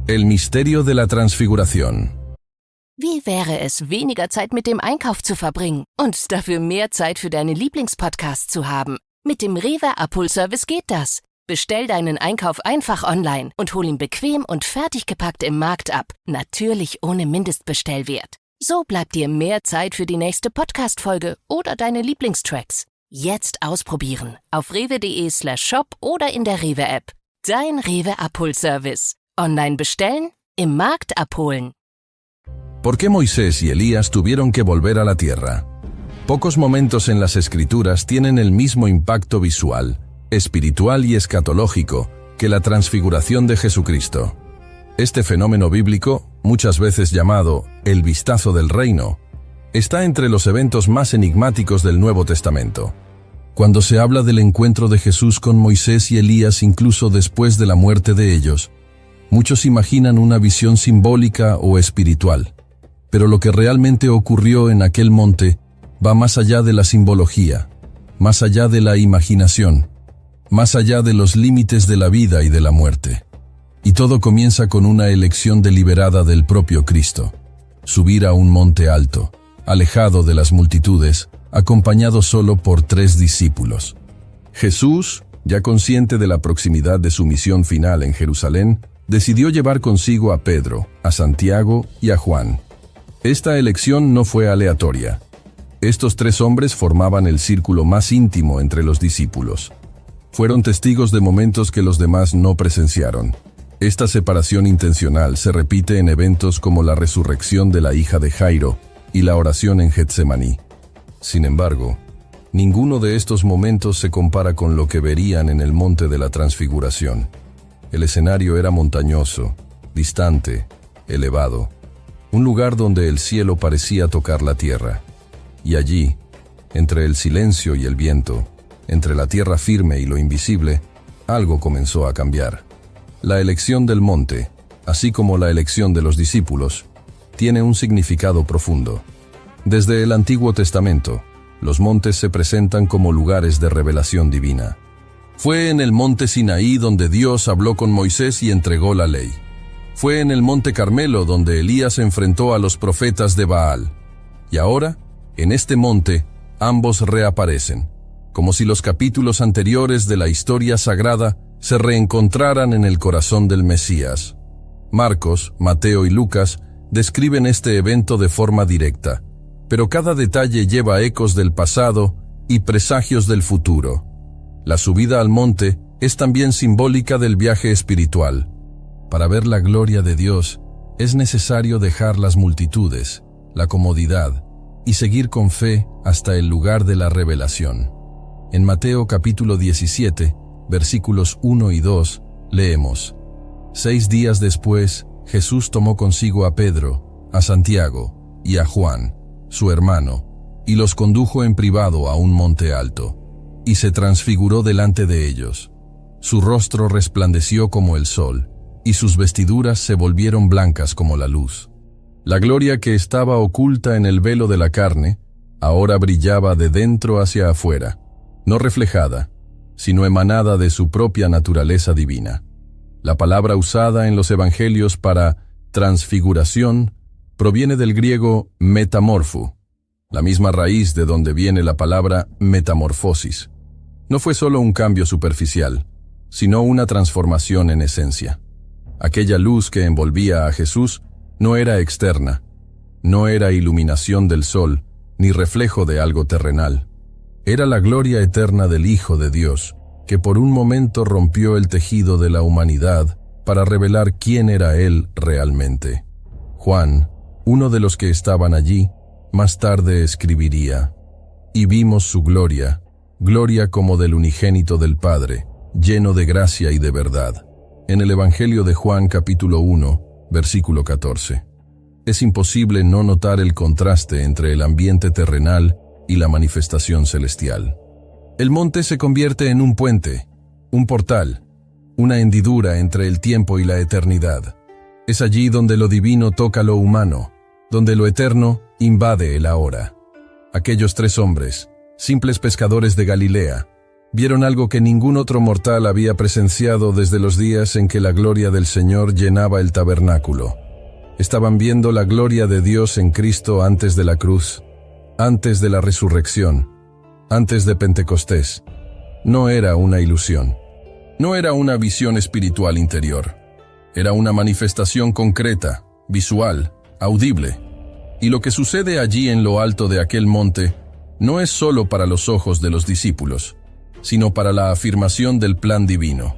El misterio de la transfiguración. Wie wäre es, weniger Zeit mit dem Einkauf zu verbringen und dafür mehr Zeit für deine Lieblingspodcasts zu haben? Mit dem Rewe Abholservice geht das. Bestell deinen Einkauf einfach online und hol ihn bequem und fertig gepackt im Markt ab. Natürlich ohne Mindestbestellwert. So bleibt dir mehr Zeit für die nächste Podcast-Folge oder deine Lieblingstracks. Jetzt ausprobieren auf rewe.de/shop oder in der Rewe-App. Dein Rewe Abholservice. Online bestellen, im Markt abholen. ¿Por qué Moisés y Elías tuvieron que volver a la tierra? Pocos momentos en las Escrituras tienen el mismo impacto visual, espiritual y escatológico que la transfiguración de Jesucristo. Este fenómeno bíblico, muchas veces llamado el vistazo del reino, está entre los eventos más enigmáticos del Nuevo Testamento. Cuando se habla del encuentro de Jesús con Moisés y Elías incluso después de la muerte de ellos, muchos imaginan una visión simbólica o espiritual. Pero lo que realmente ocurrió en aquel monte va más allá de la simbología, más allá de la imaginación, más allá de los límites de la vida y de la muerte. Y todo comienza con una elección deliberada del propio Cristo: subir a un monte alto, alejado de las multitudes, acompañado solo por 3 discípulos. Jesús, ya consciente de la proximidad de su misión final en Jerusalén, decidió llevar consigo a Pedro, a Santiago y a Juan. Esta elección no fue aleatoria. Estos 3 hombres formaban el círculo más íntimo entre los discípulos. Fueron testigos de momentos que los demás no presenciaron. Esta separación intencional se repite en eventos como la resurrección de la hija de Jairo y la oración en Getsemaní. Sin embargo, ninguno de estos momentos se compara con lo que verían en el monte de la Transfiguración. El escenario era montañoso, distante, elevado, un lugar donde el cielo parecía tocar la tierra. Y allí, entre el silencio y el viento, entre la tierra firme y lo invisible, algo comenzó a cambiar. La elección del monte, así como la elección de los discípulos, tiene un significado profundo. Desde el Antiguo Testamento, los montes se presentan como lugares de revelación divina. Fue en el monte Sinaí donde Dios habló con Moisés y entregó la ley. Fue en el monte Carmelo donde Elías enfrentó a los profetas de Baal. Y ahora, en este monte, ambos reaparecen, como si los capítulos anteriores de la historia sagrada se reencontraran en el corazón del Mesías. Marcos, Mateo y Lucas describen este evento de forma directa, pero cada detalle lleva ecos del pasado y presagios del futuro. La subida al monte es también simbólica del viaje espiritual. Para ver la gloria de Dios, es necesario dejar las multitudes, la comodidad, y seguir con fe hasta el lugar de la revelación. En Mateo capítulo 17, versículos 1 y 2, leemos: 6 días después, Jesús tomó consigo a Pedro, a Santiago y a Juan, su hermano, y los condujo en privado a un monte alto, y se transfiguró delante de ellos. Su rostro resplandeció como el sol, y sus vestiduras se volvieron blancas como la luz. La gloria que estaba oculta en el velo de la carne, ahora brillaba de dentro hacia afuera, no reflejada, sino emanada de su propia naturaleza divina. La palabra usada en los evangelios para transfiguración proviene del griego metamorfo, la misma raíz de donde viene la palabra metamorfosis. No fue solo un cambio superficial, sino una transformación en esencia. Aquella luz que envolvía a Jesús no era externa, no era iluminación del sol, ni reflejo de algo terrenal. Era la gloria eterna del Hijo de Dios, que por un momento rompió el tejido de la humanidad para revelar quién era Él realmente. Juan, uno de los que estaban allí, más tarde escribiría: «Y vimos su gloria, gloria como del unigénito del Padre, lleno de gracia y de verdad». En el Evangelio de Juan capítulo 1, versículo 14. Es imposible no notar el contraste entre el ambiente terrenal y la manifestación celestial. El monte se convierte en un puente, un portal, una hendidura entre el tiempo y la eternidad. Es allí donde lo divino toca lo humano, donde lo eterno invade el ahora. Aquellos 3 hombres, simples pescadores de Galilea, Vieron algo que ningún otro mortal había presenciado desde los días en que la gloria del Señor llenaba el tabernáculo. Estaban viendo la gloria de Dios en Cristo antes de la cruz, antes de la resurrección, antes de Pentecostés. No era una ilusión. No era una visión espiritual interior. Era una manifestación concreta, visual, audible. Y lo que sucede allí en lo alto de aquel monte no es solo para los ojos de los discípulos, sino para la afirmación del plan divino.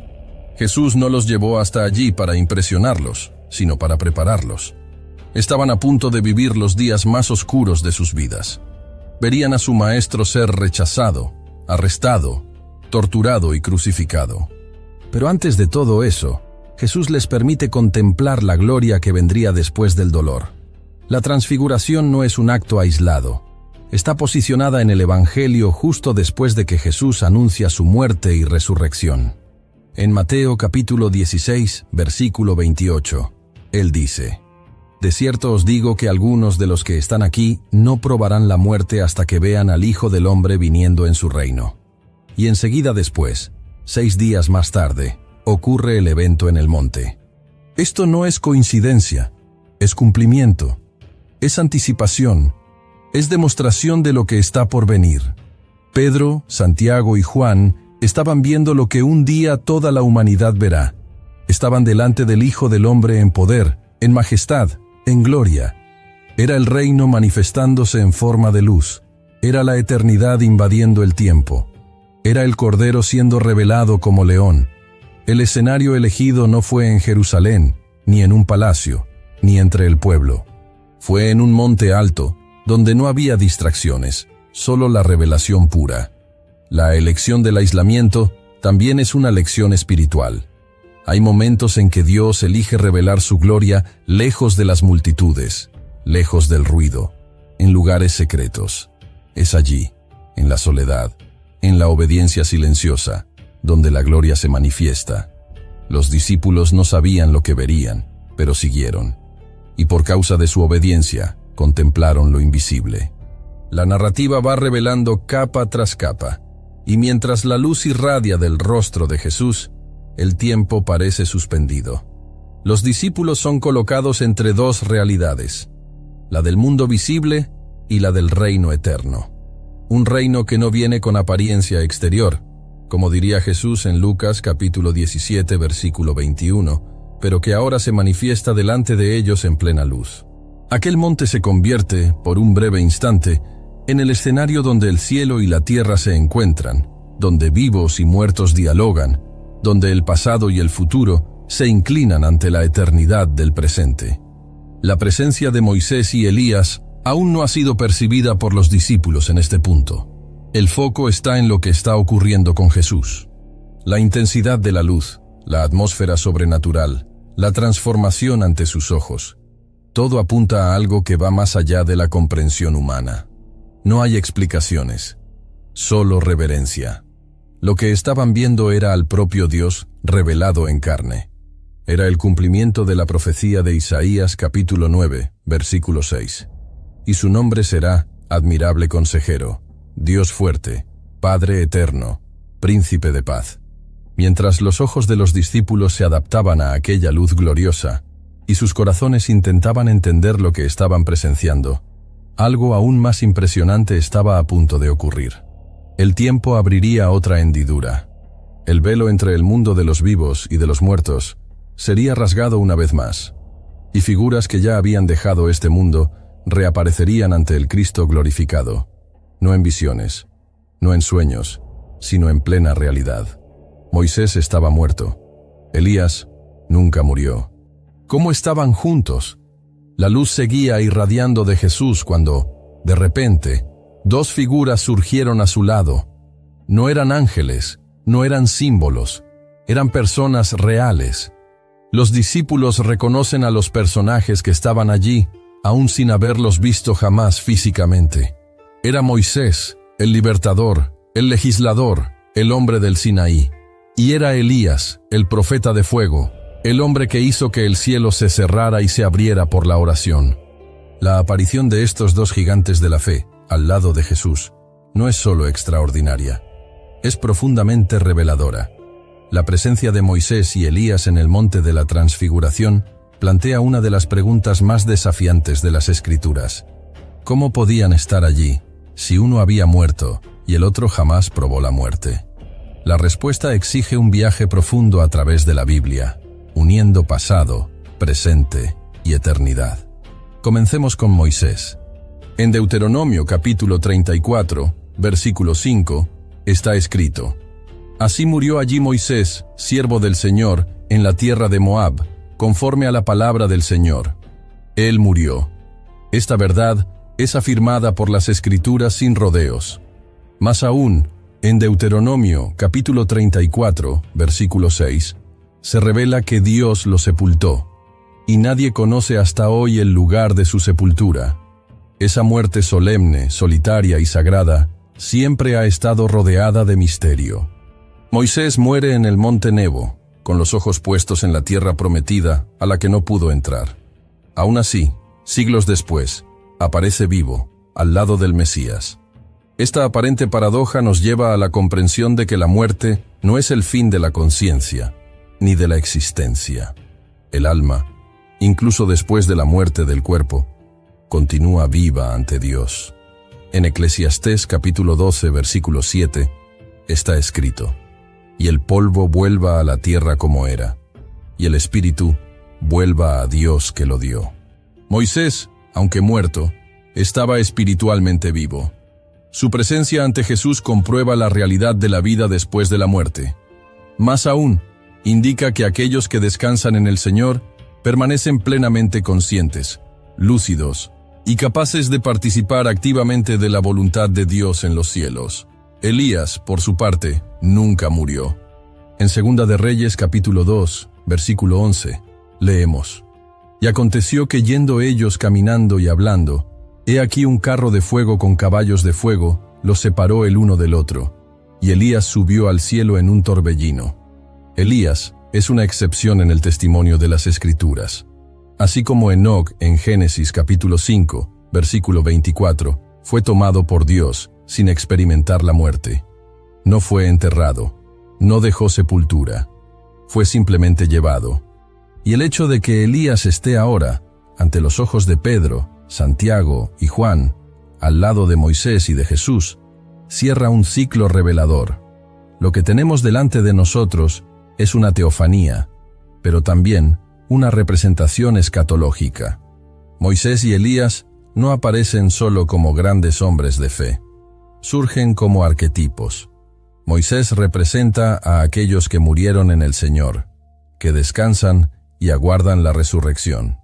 Jesús no los llevó hasta allí para impresionarlos, sino para prepararlos. Estaban a punto de vivir los días más oscuros de sus vidas. Verían a su maestro ser rechazado, arrestado, torturado y crucificado. Pero antes de todo eso, Jesús les permite contemplar la gloria que vendría después del dolor. La transfiguración no es un acto aislado. Está posicionada en el Evangelio justo después de que Jesús anuncia su muerte y resurrección. En Mateo capítulo 16, versículo 28, Él dice: «De cierto os digo que algunos de los que están aquí no probarán la muerte hasta que vean al Hijo del Hombre viniendo en su reino». Y enseguida después, 6 días más tarde, ocurre el evento en el monte. Esto no es coincidencia, es cumplimiento, es anticipación, es demostración de lo que está por venir. Pedro, Santiago y Juan estaban viendo lo que un día toda la humanidad verá. Estaban delante del Hijo del Hombre en poder, en majestad, en gloria. Era el reino manifestándose en forma de luz. Era la eternidad invadiendo el tiempo. Era el Cordero siendo revelado como león. El escenario elegido no fue en Jerusalén, ni en un palacio, ni entre el pueblo. Fue en un monte alto, donde no había distracciones, solo la revelación pura. La elección del aislamiento también es una lección espiritual. Hay momentos en que Dios elige revelar su gloria lejos de las multitudes, lejos del ruido, en lugares secretos. Es allí, en la soledad, en la obediencia silenciosa, donde la gloria se manifiesta. Los discípulos no sabían lo que verían, pero siguieron. Y por causa de su obediencia, contemplaron lo invisible. La narrativa va revelando capa tras capa, y mientras la luz irradia del rostro de Jesús, el tiempo parece suspendido. Los discípulos son colocados entre dos realidades, la del mundo visible y la del reino eterno. Un reino que no viene con apariencia exterior, como diría Jesús en Lucas capítulo 17 versículo 21, pero que ahora se manifiesta delante de ellos en plena luz. Aquel monte se convierte, por un breve instante, en el escenario donde el cielo y la tierra se encuentran, donde vivos y muertos dialogan, donde el pasado y el futuro se inclinan ante la eternidad del presente. La presencia de Moisés y Elías aún no ha sido percibida por los discípulos en este punto. El foco está en lo que está ocurriendo con Jesús. La intensidad de la luz, la atmósfera sobrenatural, la transformación ante sus ojos. Todo apunta a algo que va más allá de la comprensión humana. No hay explicaciones, solo reverencia. Lo que estaban viendo era al propio Dios revelado en carne. Era el cumplimiento de la profecía de Isaías capítulo 9, versículo 6. Y su nombre será Admirable Consejero, Dios fuerte, Padre eterno, Príncipe de paz. Mientras los ojos de los discípulos se adaptaban a aquella luz gloriosa, y sus corazones intentaban entender lo que estaban presenciando, algo aún más impresionante estaba a punto de ocurrir. El tiempo abriría otra hendidura. El velo entre el mundo de los vivos y de los muertos sería rasgado una vez más, y figuras que ya habían dejado este mundo reaparecerían ante el Cristo glorificado, no en visiones, no en sueños, sino en plena realidad. Moisés estaba muerto. Elías nunca murió. ¿Cómo estaban juntos? La luz seguía irradiando de Jesús cuando, de repente, 2 figuras surgieron a su lado. No eran ángeles, no eran símbolos, eran personas reales. Los discípulos reconocen a los personajes que estaban allí, aún sin haberlos visto jamás físicamente. Era Moisés, el libertador, el legislador, el hombre del Sinaí. Y era Elías, el profeta de fuego, el hombre que hizo que el cielo se cerrara y se abriera por la oración. La aparición de estos 2 gigantes de la fe, al lado de Jesús, no es solo extraordinaria, es profundamente reveladora. La presencia de Moisés y Elías en el monte de la Transfiguración plantea una de las preguntas más desafiantes de las Escrituras. ¿Cómo podían estar allí si uno había muerto y el otro jamás probó la muerte? La respuesta exige un viaje profundo a través de la Biblia, uniendo pasado, presente y eternidad. Comencemos con Moisés. En Deuteronomio capítulo 34, versículo 5, está escrito: Así murió allí Moisés, siervo del Señor, en la tierra de Moab, conforme a la palabra del Señor. Él murió. Esta verdad es afirmada por las Escrituras sin rodeos. Más aún, en Deuteronomio capítulo 34, versículo 6, se revela que Dios lo sepultó, y nadie conoce hasta hoy el lugar de su sepultura. Esa muerte solemne, solitaria y sagrada siempre ha estado rodeada de misterio. Moisés muere en el monte Nebo, con los ojos puestos en la tierra prometida a la que no pudo entrar. Aún así, siglos después, aparece vivo, al lado del Mesías. Esta aparente paradoja nos lleva a la comprensión de que la muerte no es el fin de la conciencia, ni de la existencia. El alma, incluso después de la muerte del cuerpo, continúa viva ante Dios. En Eclesiastés capítulo 12, versículo 7, está escrito: Y el polvo vuelva a la tierra como era, y el espíritu vuelva a Dios que lo dio. Moisés, aunque muerto, estaba espiritualmente vivo. Su presencia ante Jesús comprueba la realidad de la vida después de la muerte. Más aún, indica que aquellos que descansan en el Señor permanecen plenamente conscientes, lúcidos y capaces de participar activamente de la voluntad de Dios en los cielos. Elías, por su parte, nunca murió. En Segunda de Reyes capítulo 2, versículo 11, leemos: Y aconteció que yendo ellos caminando y hablando, he aquí un carro de fuego con caballos de fuego los separó el uno del otro, y Elías subió al cielo en un torbellino. Elías es una excepción en el testimonio de las Escrituras. Así como Enoc en Génesis capítulo 5, versículo 24, fue tomado por Dios sin experimentar la muerte. No fue enterrado, no dejó sepultura, fue simplemente llevado. Y el hecho de que Elías esté ahora, ante los ojos de Pedro, Santiago y Juan, al lado de Moisés y de Jesús, cierra un ciclo revelador. Lo que tenemos delante de nosotros es una teofanía, pero también una representación escatológica. Moisés y Elías no aparecen solo como grandes hombres de fe, surgen como arquetipos. Moisés representa a aquellos que murieron en el Señor, que descansan y aguardan la resurrección.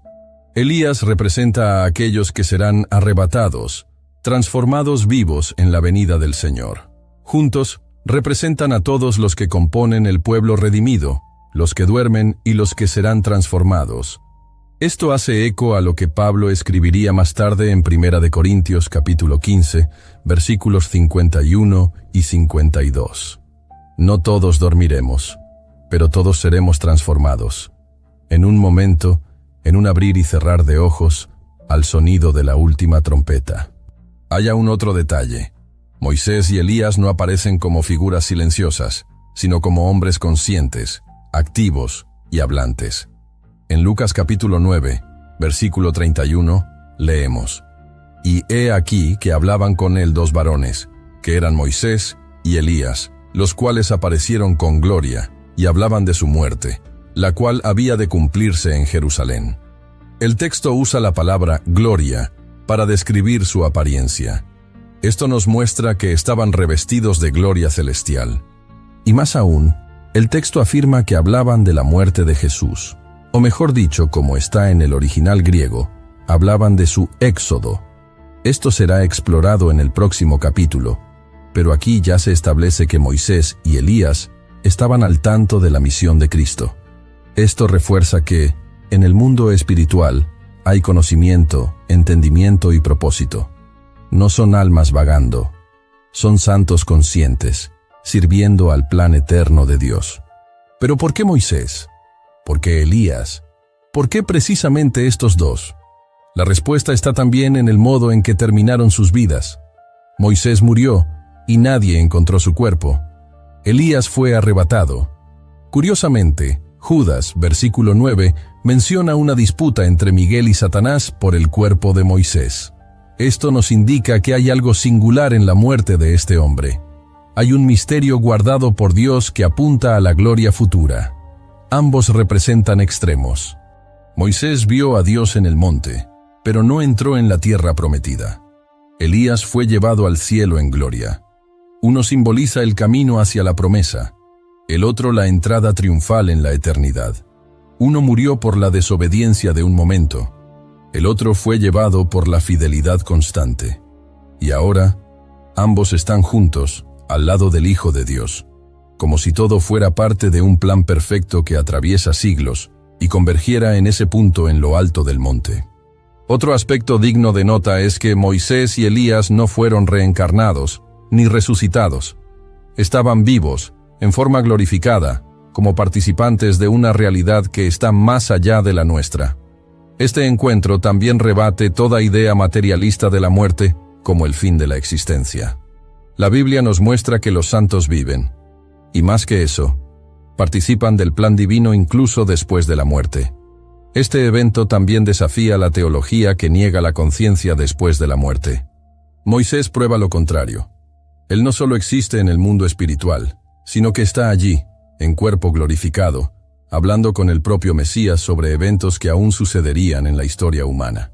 Elías representa a aquellos que serán arrebatados, transformados vivos en la venida del Señor. Juntos, representan a todos los que componen el pueblo redimido, los que duermen y los que serán transformados. Esto hace eco a lo que Pablo escribiría más tarde en 1 Corintios capítulo 15, versículos 51 y 52. No todos dormiremos, pero todos seremos transformados. En un momento, en un abrir y cerrar de ojos, al sonido de la última trompeta. Hay aún otro detalle. Moisés y Elías no aparecen como figuras silenciosas, sino como hombres conscientes, activos y hablantes. En Lucas capítulo 9, versículo 31, leemos: Y he aquí que hablaban con él dos varones, que eran Moisés y Elías, los cuales aparecieron con gloria, y hablaban de su muerte, la cual había de cumplirse en Jerusalén. El texto usa la palabra gloria para describir su apariencia. Esto nos muestra que estaban revestidos de gloria celestial. Y más aún, el texto afirma que hablaban de la muerte de Jesús, o mejor dicho, como está en el original griego, hablaban de su éxodo. Esto será explorado en el próximo capítulo, pero aquí ya se establece que Moisés y Elías estaban al tanto de la misión de Cristo. Esto refuerza que, en el mundo espiritual, hay conocimiento, entendimiento y propósito. No son almas vagando, son santos conscientes, sirviendo al plan eterno de Dios. ¿Pero por qué Moisés? ¿Por qué Elías? ¿Por qué precisamente estos dos? La respuesta está también en el modo en que terminaron sus vidas. Moisés murió y nadie encontró su cuerpo, Elías fue arrebatado. Curiosamente, Judas, versículo 9, menciona una disputa entre Miguel y Satanás por el cuerpo de Moisés. Esto nos indica que hay algo singular en la muerte de este hombre. Hay un misterio guardado por Dios que apunta a la gloria futura. Ambos representan extremos. Moisés vio a Dios en el monte, pero no entró en la tierra prometida. Elías fue llevado al cielo en gloria. Uno simboliza el camino hacia la promesa, el otro la entrada triunfal en la eternidad. Uno murió por la desobediencia de un momento, el otro fue llevado por la fidelidad constante. Y ahora, ambos están juntos, al lado del Hijo de Dios, como si todo fuera parte de un plan perfecto que atraviesa siglos y convergiera en ese punto en lo alto del monte. Otro aspecto digno de nota es que Moisés y Elías no fueron reencarnados, ni resucitados. Estaban vivos, en forma glorificada, como participantes de una realidad que está más allá de la nuestra. Este encuentro también rebate toda idea materialista de la muerte como el fin de la existencia. La Biblia nos muestra que los santos viven, y más que eso, participan del plan divino incluso después de la muerte. Este evento también desafía la teología que niega la conciencia después de la muerte. Moisés prueba lo contrario. Él no solo existe en el mundo espiritual, sino que está allí, en cuerpo glorificado, hablando con el propio Mesías sobre eventos que aún sucederían en la historia humana.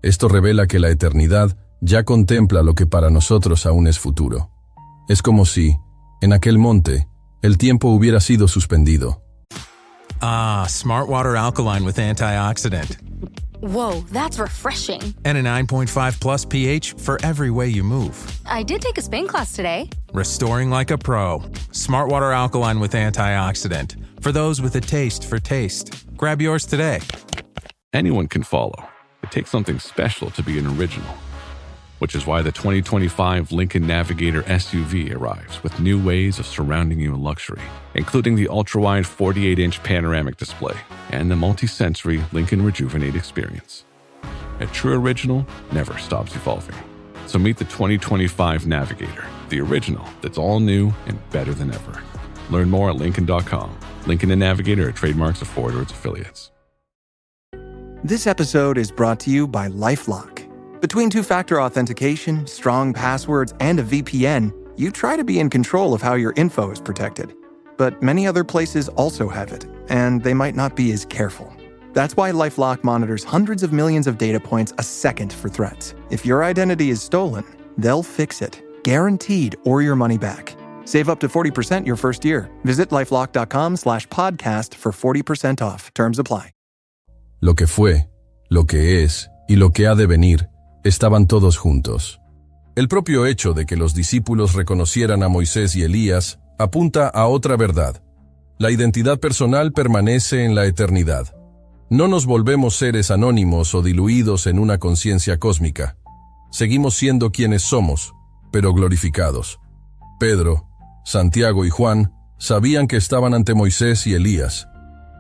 Esto revela que la eternidad ya contempla lo que para nosotros aún es futuro. Es como si, en aquel monte, el tiempo hubiera sido suspendido. Ah, Smart Water Alkaline with antioxidant. Whoa, that's refreshing. And a 9.5 plus pH for every way you move. I did take a Spain class today. Restoring like a pro. Smart Water Alkaline with antioxidant. For those with a taste for taste. Grab yours today. Anyone can follow. It takes something special to be an original. Which is why the 2025 Lincoln Navigator SUV arrives with new ways of surrounding you in luxury, including the ultra-wide 48-inch panoramic display and the multi-sensory Lincoln Rejuvenate experience. A true original never stops evolving. So meet the 2025 Navigator, the original that's all new and better than ever. Learn more at Lincoln.com. Lincoln and Navigator are trademarks of Ford or its affiliates. This episode is brought to you by LifeLock. Between two-factor authentication, strong passwords, and a VPN, you try to be in control of how your info is protected. But many other places also have it, and they might not be as careful. That's why LifeLock monitors hundreds of millions of data points a second for threats. If your identity is stolen, they'll fix it, guaranteed, or your money back. Save up to 40% your first year. Visit LifeLock.com/podcast for 40% off. Terms apply. Lo que fue, lo que es y lo que ha de venir estaban todos juntos. El propio hecho de que los discípulos reconocieran a Moisés y Elías apunta a otra verdad. La identidad personal permanece en la eternidad. No nos volvemos seres anónimos o diluidos en una conciencia cósmica. Seguimos siendo quienes somos, pero glorificados. Pedro, Santiago y Juan sabían que estaban ante Moisés y Elías,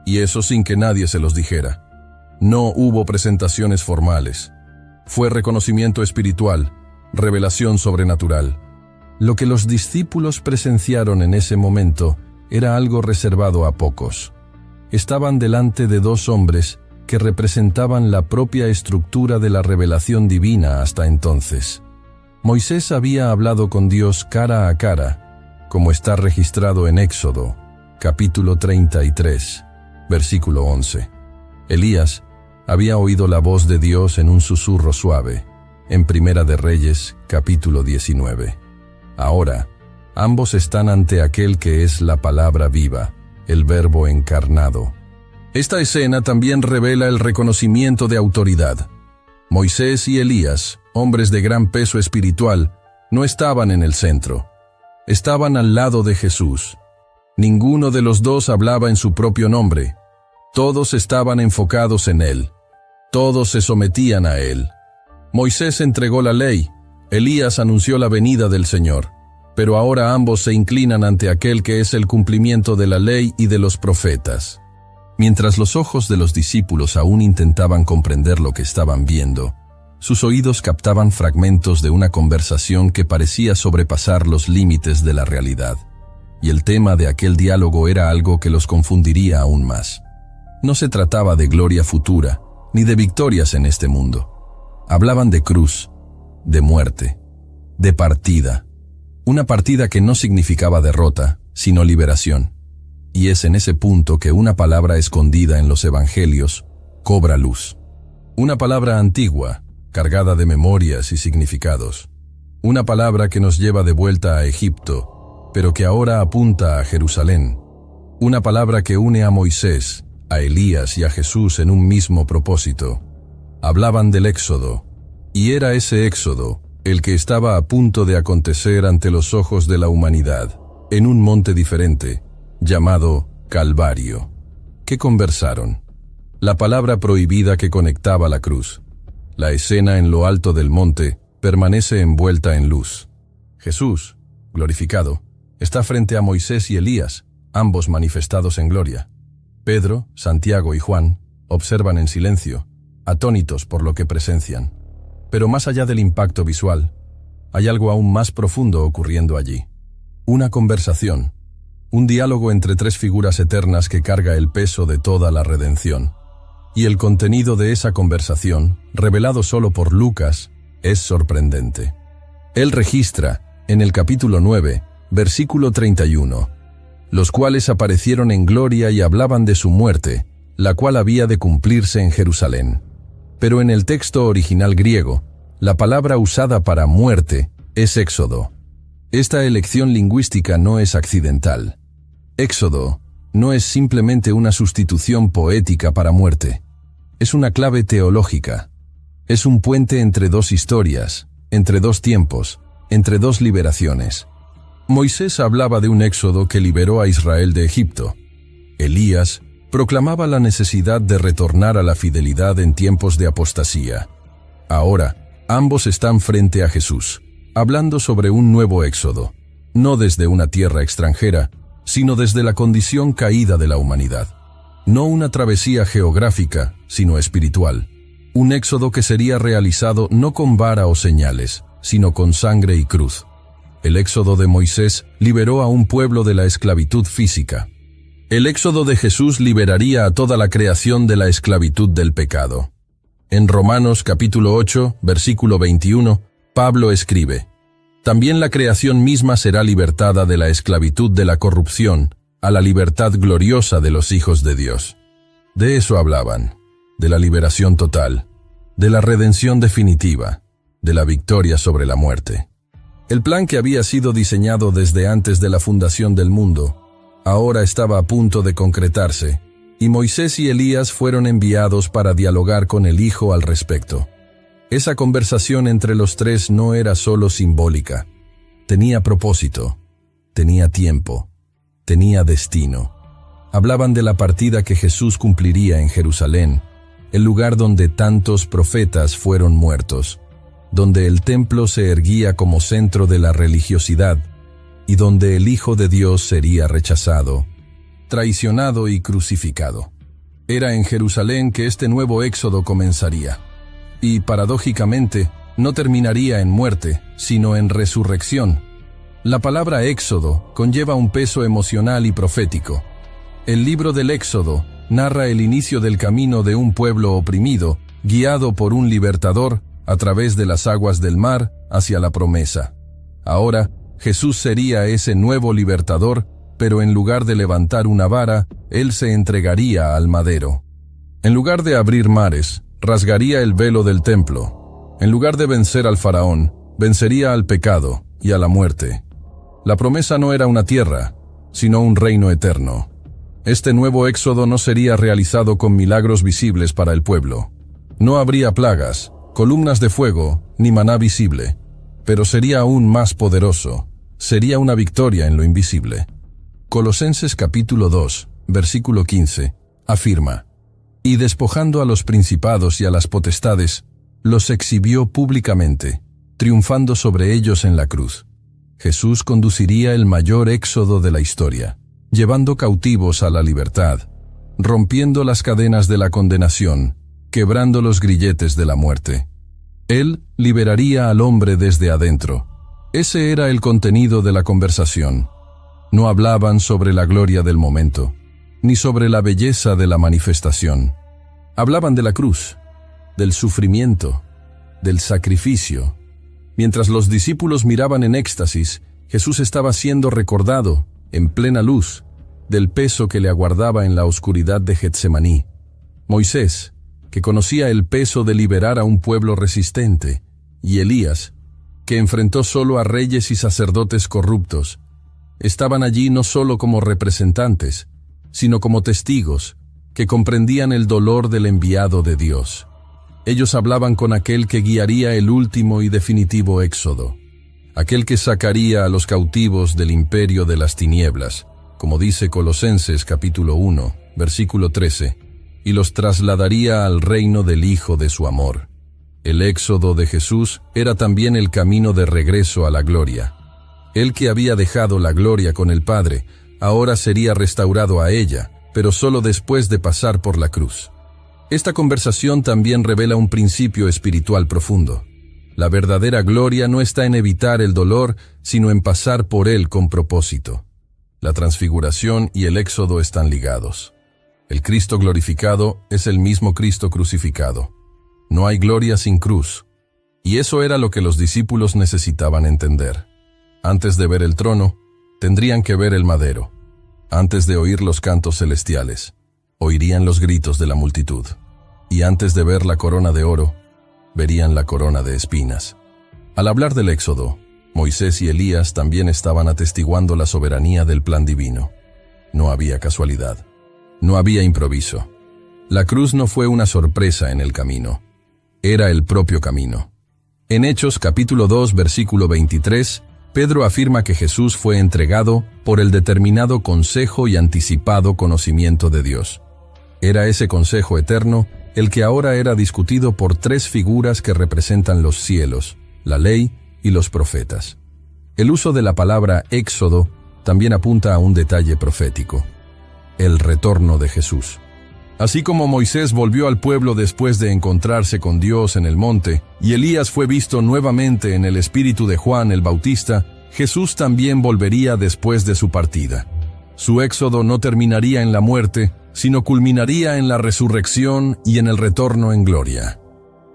y eso sin que nadie se los dijera. No hubo presentaciones formales. Fue reconocimiento espiritual, revelación sobrenatural. Lo que los discípulos presenciaron en ese momento era algo reservado a pocos. Estaban delante de dos hombres que representaban la propia estructura de la revelación divina hasta entonces. Moisés había hablado con Dios cara a cara, como está registrado en Éxodo, capítulo 33, versículo 11. Elías había oído la voz de Dios en un susurro suave, en Primera de Reyes, capítulo 19. Ahora, ambos están ante aquel que es la palabra viva, el Verbo encarnado. Esta escena también revela el reconocimiento de autoridad. Moisés y Elías, hombres de gran peso espiritual, no estaban en el centro. Estaban al lado de Jesús. Ninguno de los dos hablaba en su propio nombre. Todos estaban enfocados en él. Todos se sometían a él. Moisés entregó la ley, Elías anunció la venida del Señor, pero ahora ambos se inclinan ante aquel que es el cumplimiento de la ley y de los profetas. Mientras los ojos de los discípulos aún intentaban comprender lo que estaban viendo, sus oídos captaban fragmentos de una conversación que parecía sobrepasar los límites de la realidad. y el tema de aquel diálogo era algo que los confundiría aún más. No se trataba de gloria futura, ni de victorias en este mundo. Hablaban de cruz, de muerte, de partida. Una partida que no significaba derrota, sino liberación. Y es en ese punto que una palabra escondida en los evangelios cobra luz. Una palabra antigua, cargada de memorias y significados. Una palabra que nos lleva de vuelta a Egipto, pero que ahora apunta a Jerusalén. Una palabra que une a Moisés, a Elías y a Jesús en un mismo propósito. Hablaban del Éxodo, y era ese Éxodo el que estaba a punto de acontecer ante los ojos de la humanidad, en un monte diferente, llamado Calvario. ¿Qué conversaron? La palabra prohibida que conectaba la cruz. La escena en lo alto del monte permanece envuelta en luz. Jesús, glorificado, está frente a Moisés y Elías, ambos manifestados en gloria. Pedro, Santiago y Juan observan en silencio, atónitos por lo que presencian. Pero más allá del impacto visual, hay algo aún más profundo ocurriendo allí. Una conversación, un diálogo entre tres figuras eternas que carga el peso de toda la redención. Y el contenido de esa conversación, revelado solo por Lucas, es sorprendente. Él registra, en el capítulo 9, versículo 31, los cuales aparecieron en gloria y hablaban de su muerte, la cual había de cumplirse en Jerusalén. Pero en el texto original griego, la palabra usada para muerte es éxodo. Esta elección lingüística no es accidental. Éxodo no es simplemente una sustitución poética para muerte. Es una clave teológica. Es un puente entre dos historias, entre dos tiempos, entre dos liberaciones. Moisés hablaba de un éxodo que liberó a Israel de Egipto. Elías proclamaba la necesidad de retornar a la fidelidad en tiempos de apostasía. Ahora, ambos están frente a Jesús, hablando sobre un nuevo éxodo, no desde una tierra extranjera, sino desde la condición caída de la humanidad. No una travesía geográfica, sino espiritual. Un éxodo que sería realizado no con vara o señales, sino con sangre y cruz. El éxodo de Moisés liberó a un pueblo de la esclavitud física. El éxodo de Jesús liberaría a toda la creación de la esclavitud del pecado. En Romanos capítulo 8, versículo 21, Pablo escribe: «También la creación misma será libertada de la esclavitud de la corrupción a la libertad gloriosa de los hijos de Dios». De eso hablaban, de la liberación total, de la redención definitiva, de la victoria sobre la muerte. El plan que había sido diseñado desde antes de la fundación del mundo, ahora estaba a punto de concretarse, y Moisés y Elías fueron enviados para dialogar con el Hijo al respecto. Esa conversación entre los tres no era solo simbólica. Tenía propósito, tenía tiempo, tenía destino. Hablaban de la partida que Jesús cumpliría en Jerusalén, el lugar donde tantos profetas fueron muertos, donde el templo se erguía como centro de la religiosidad, y donde el Hijo de Dios sería rechazado, traicionado y crucificado. Era en Jerusalén que este nuevo éxodo comenzaría. Y, paradójicamente, no terminaría en muerte, sino en resurrección. La palabra éxodo conlleva un peso emocional y profético. El libro del Éxodo narra el inicio del camino de un pueblo oprimido, guiado por un libertador a través de las aguas del mar hacia la promesa. Ahora, Jesús sería ese nuevo libertador, pero en lugar de levantar una vara, Él se entregaría al madero. En lugar de abrir mares, rasgaría el velo del templo. En lugar de vencer al faraón, vencería al pecado y a la muerte. La promesa no era una tierra, sino un reino eterno. Este nuevo éxodo no sería realizado con milagros visibles para el pueblo. No habría plagas, columnas de fuego, ni maná visible. Pero sería aún más poderoso. Sería una victoria en lo invisible. Colosenses capítulo 2, versículo 15, afirma: «Y despojando a los principados y a las potestades, los exhibió públicamente, triunfando sobre ellos en la cruz». Jesús conduciría el mayor éxodo de la historia, llevando cautivos a la libertad, rompiendo las cadenas de la condenación, quebrando los grilletes de la muerte. Él liberaría al hombre desde adentro. Ese era el contenido de la conversación. No hablaban sobre la gloria del momento, ni sobre la belleza de la manifestación. Hablaban de la cruz, del sufrimiento, del sacrificio. Mientras los discípulos miraban en éxtasis, Jesús estaba siendo recordado, en plena luz, del peso que le aguardaba en la oscuridad de Getsemaní. Moisés, que conocía el peso de liberar a un pueblo resistente, y Elías, que enfrentó solo a reyes y sacerdotes corruptos, estaban allí no solo como representantes, sino como testigos, que comprendían el dolor del enviado de Dios. Ellos hablaban con aquel que guiaría el último y definitivo éxodo, aquel que sacaría a los cautivos del imperio de las tinieblas, como dice Colosenses capítulo 1, versículo 13, y los trasladaría al reino del Hijo de su amor. El éxodo de Jesús era también el camino de regreso a la gloria. Él que había dejado la gloria con el Padre, ahora sería restaurado a ella, pero solo después de pasar por la cruz. Esta conversación también revela un principio espiritual profundo. La verdadera gloria no está en evitar el dolor, sino en pasar por él con propósito. La transfiguración y el éxodo están ligados. El Cristo glorificado es el mismo Cristo crucificado. No hay gloria sin cruz. Y eso era lo que los discípulos necesitaban entender. Antes de ver el trono, tendrían que ver el madero. Antes de oír los cantos celestiales, oirían los gritos de la multitud. Y antes de ver la corona de oro, verían la corona de espinas. Al hablar del éxodo, Moisés y Elías también estaban atestiguando la soberanía del plan divino. No había casualidad. No había improviso. La cruz no fue una sorpresa en el camino. Era el propio camino. En Hechos capítulo 2, versículo 23, Pedro afirma que Jesús fue entregado por el determinado consejo y anticipado conocimiento de Dios. Era ese consejo eterno el que ahora era discutido por tres figuras que representan los cielos, la ley y los profetas. El uso de la palabra éxodo también apunta a un detalle profético: el retorno de Jesús. Así como Moisés volvió al pueblo después de encontrarse con Dios en el monte, y Elías fue visto nuevamente en el espíritu de Juan el Bautista, Jesús también volvería después de su partida. Su éxodo no terminaría en la muerte, sino culminaría en la resurrección y en el retorno en gloria.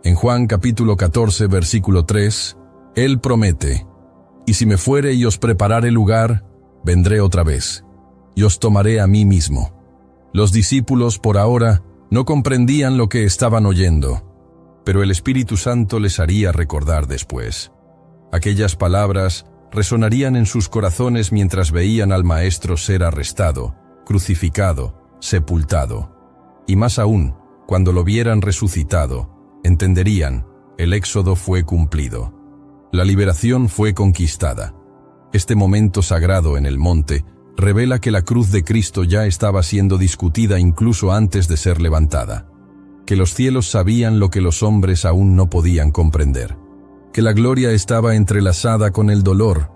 En Juan capítulo 14, versículo 3, Él promete: «Y si me fuere y os preparare lugar, vendré otra vez, y os tomaré a mí mismo». Los discípulos, por ahora, no comprendían lo que estaban oyendo, pero el Espíritu Santo les haría recordar después. Aquellas palabras resonarían en sus corazones mientras veían al Maestro ser arrestado, crucificado, sepultado. Y más aún, cuando lo vieran resucitado, entenderían: el éxodo fue cumplido. La liberación fue conquistada. Este momento sagrado en el monte revela que la cruz de Cristo ya estaba siendo discutida incluso antes de ser levantada, que los cielos sabían lo que los hombres aún no podían comprender, que la gloria estaba entrelazada con el dolor,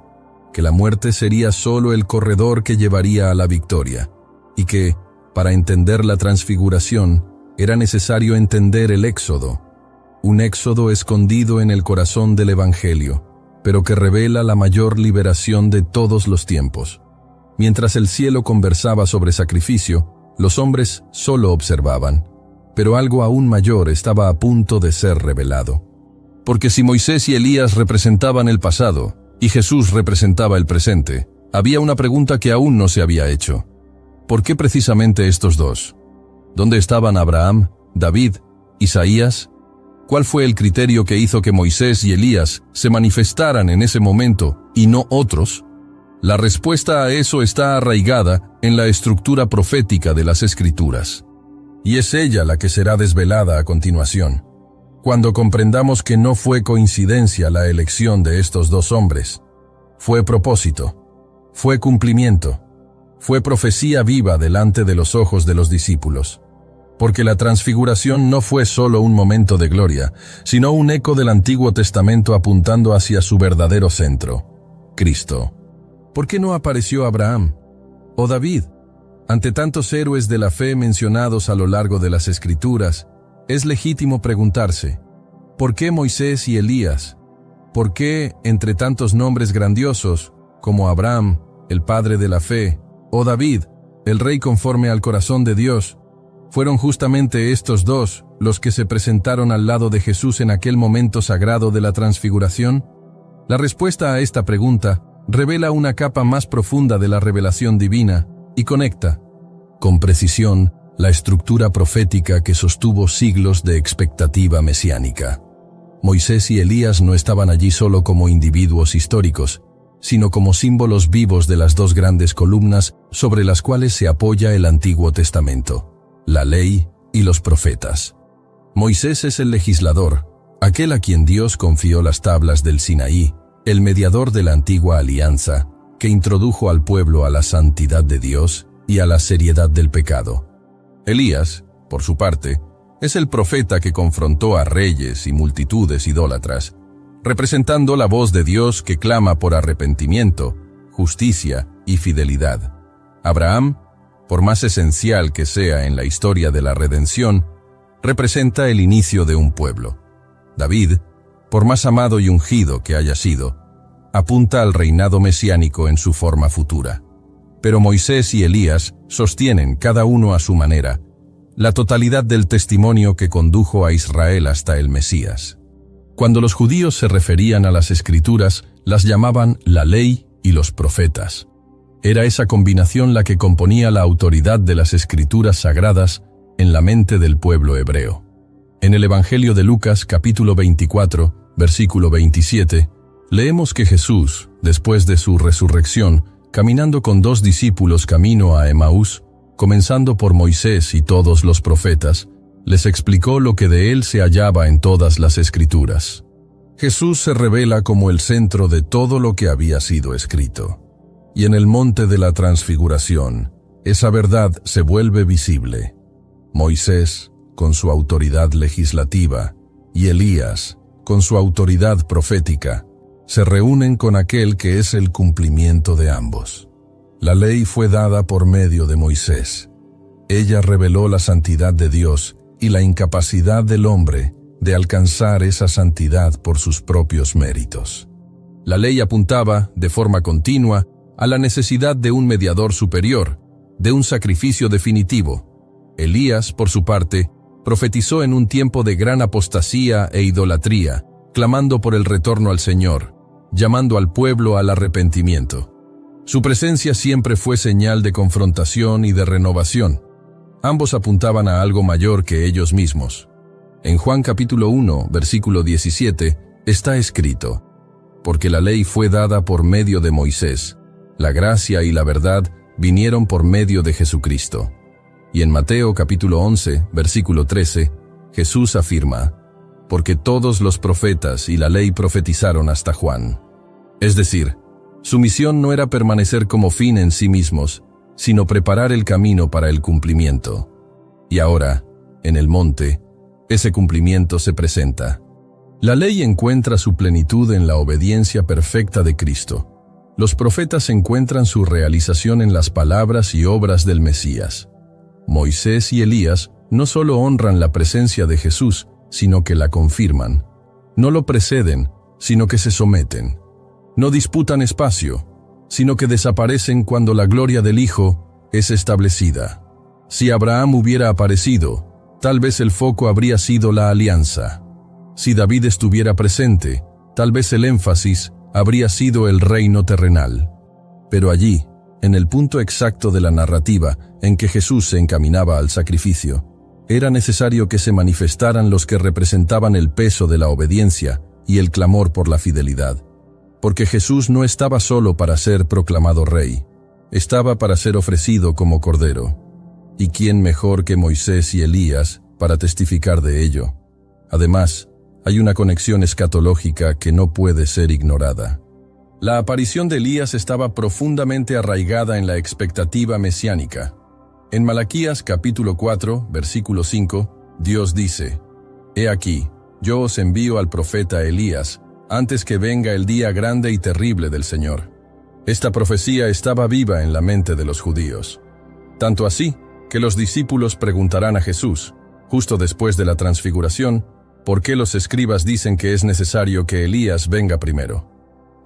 que la muerte sería solo el corredor que llevaría a la victoria, y que, para entender la transfiguración, era necesario entender el éxodo, un éxodo escondido en el corazón del Evangelio, pero que revela la mayor liberación de todos los tiempos. Mientras el cielo conversaba sobre sacrificio, los hombres solo observaban, pero algo aún mayor estaba a punto de ser revelado. Porque si Moisés y Elías representaban el pasado, y Jesús representaba el presente, había una pregunta que aún no se había hecho. ¿Por qué precisamente estos dos? ¿Dónde estaban Abraham, David, Isaías? ¿Cuál fue el criterio que hizo que Moisés y Elías se manifestaran en ese momento y no otros? La respuesta a eso está arraigada en la estructura profética de las Escrituras. Y es ella la que será desvelada a continuación. Cuando comprendamos que no fue coincidencia la elección de estos dos hombres, fue propósito, fue cumplimiento, fue profecía viva delante de los ojos de los discípulos. Porque la transfiguración no fue solo un momento de gloria, sino un eco del Antiguo Testamento apuntando hacia su verdadero centro, Cristo. ¿Por qué no apareció Abraham o David? Ante tantos héroes de la fe mencionados a lo largo de las Escrituras, es legítimo preguntarse: ¿por qué Moisés y Elías? ¿Por qué, entre tantos nombres grandiosos como Abraham, el padre de la fe, o David, el rey conforme al corazón de Dios? ¿Fueron justamente estos dos los que se presentaron al lado de Jesús en aquel momento sagrado de la transfiguración? La respuesta a esta pregunta revela una capa más profunda de la revelación divina y conecta, con precisión, la estructura profética que sostuvo siglos de expectativa mesiánica. Moisés y Elías no estaban allí solo como individuos históricos, sino como símbolos vivos de las dos grandes columnas sobre las cuales se apoya el Antiguo Testamento, la ley y los profetas. Moisés es el legislador, aquel a quien Dios confió las tablas del Sinaí, el mediador de la antigua alianza, que introdujo al pueblo a la santidad de Dios y a la seriedad del pecado. Elías, por su parte, es el profeta que confrontó a reyes y multitudes idólatras, representando la voz de Dios que clama por arrepentimiento, justicia y fidelidad. Abraham, por más esencial que sea en la historia de la redención, representa el inicio de un pueblo. David, por más amado y ungido que haya sido, apunta al reinado mesiánico en su forma futura. Pero Moisés y Elías sostienen, cada uno a su manera, la totalidad del testimonio que condujo a Israel hasta el Mesías. Cuando los judíos se referían a las Escrituras, las llamaban la ley y los profetas. Era esa combinación la que componía la autoridad de las Escrituras sagradas en la mente del pueblo hebreo. En el Evangelio de Lucas, capítulo 24, versículo 27, leemos que Jesús, después de su resurrección, caminando con 2 discípulos camino a Emaús, comenzando por Moisés y todos los profetas, les explicó lo que de él se hallaba en todas las Escrituras. Jesús se revela como el centro de todo lo que había sido escrito. Y en el monte de la transfiguración, esa verdad se vuelve visible. Moisés, con su autoridad legislativa, y Elías, con su autoridad profética, se reúnen con aquel que es el cumplimiento de ambos. La ley fue dada por medio de Moisés. Ella reveló la santidad de Dios y la incapacidad del hombre de alcanzar esa santidad por sus propios méritos. La ley apuntaba, de forma continua, a la necesidad de un mediador superior, de un sacrificio definitivo. Elías, por su parte, profetizó en un tiempo de gran apostasía e idolatría, clamando por el retorno al Señor, llamando al pueblo al arrepentimiento. Su presencia siempre fue señal de confrontación y de renovación. Ambos apuntaban a algo mayor que ellos mismos. En Juan capítulo 1, versículo 17, está escrito: porque la ley fue dada por medio de Moisés, la gracia y la verdad vinieron por medio de Jesucristo. Y en Mateo capítulo 11, versículo 13, Jesús afirma: porque todos los profetas y la ley profetizaron hasta Juan. Es decir, su misión no era permanecer como fin en sí mismos, sino preparar el camino para el cumplimiento. Y ahora, en el monte, ese cumplimiento se presenta. La ley encuentra su plenitud en la obediencia perfecta de Cristo. Los profetas encuentran su realización en las palabras y obras del Mesías. Moisés y Elías no solo honran la presencia de Jesús, sino que la confirman. No lo preceden, sino que se someten. No disputan espacio, sino que desaparecen cuando la gloria del Hijo es establecida. Si Abraham hubiera aparecido, tal vez el foco habría sido la alianza. Si David estuviera presente, tal vez el énfasis habría sido el reino terrenal. Pero allí, en el punto exacto de la narrativa en que Jesús se encaminaba al sacrificio, era necesario que se manifestaran los que representaban el peso de la obediencia y el clamor por la fidelidad. Porque Jesús no estaba solo para ser proclamado rey, estaba para ser ofrecido como cordero. ¿Y quién mejor que Moisés y Elías para testificar de ello? Además, hay una conexión escatológica que no puede ser ignorada. La aparición de Elías estaba profundamente arraigada en la expectativa mesiánica. En Malaquías capítulo 4, versículo 5, Dios dice: He aquí, yo os envío al profeta Elías, antes que venga el día grande y terrible del Señor. Esta profecía estaba viva en la mente de los judíos. Tanto así, que los discípulos preguntarán a Jesús, justo después de la transfiguración, ¿por qué los escribas dicen que es necesario que Elías venga primero?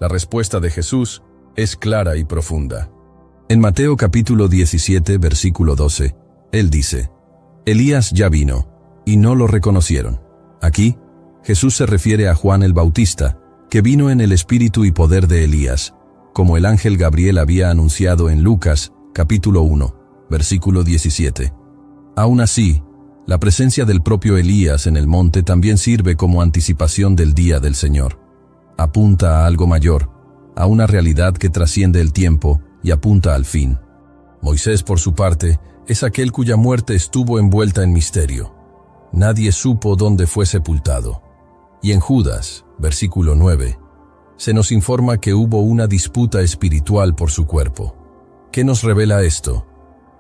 La respuesta de Jesús es clara y profunda. En Mateo capítulo 17, versículo 12, él dice: Elías ya vino, y no lo reconocieron. Aquí, Jesús se refiere a Juan el Bautista, que vino en el espíritu y poder de Elías, como el ángel Gabriel había anunciado en Lucas capítulo 1, versículo 17. Aún así, la presencia del propio Elías en el monte también sirve como anticipación del día del Señor. Apunta a algo mayor, a una realidad que trasciende el tiempo y apunta al fin. Moisés, por su parte, es aquel cuya muerte estuvo envuelta en misterio. Nadie supo dónde fue sepultado. Y en Judas, versículo 9, se nos informa que hubo una disputa espiritual por su cuerpo. ¿Qué nos revela esto?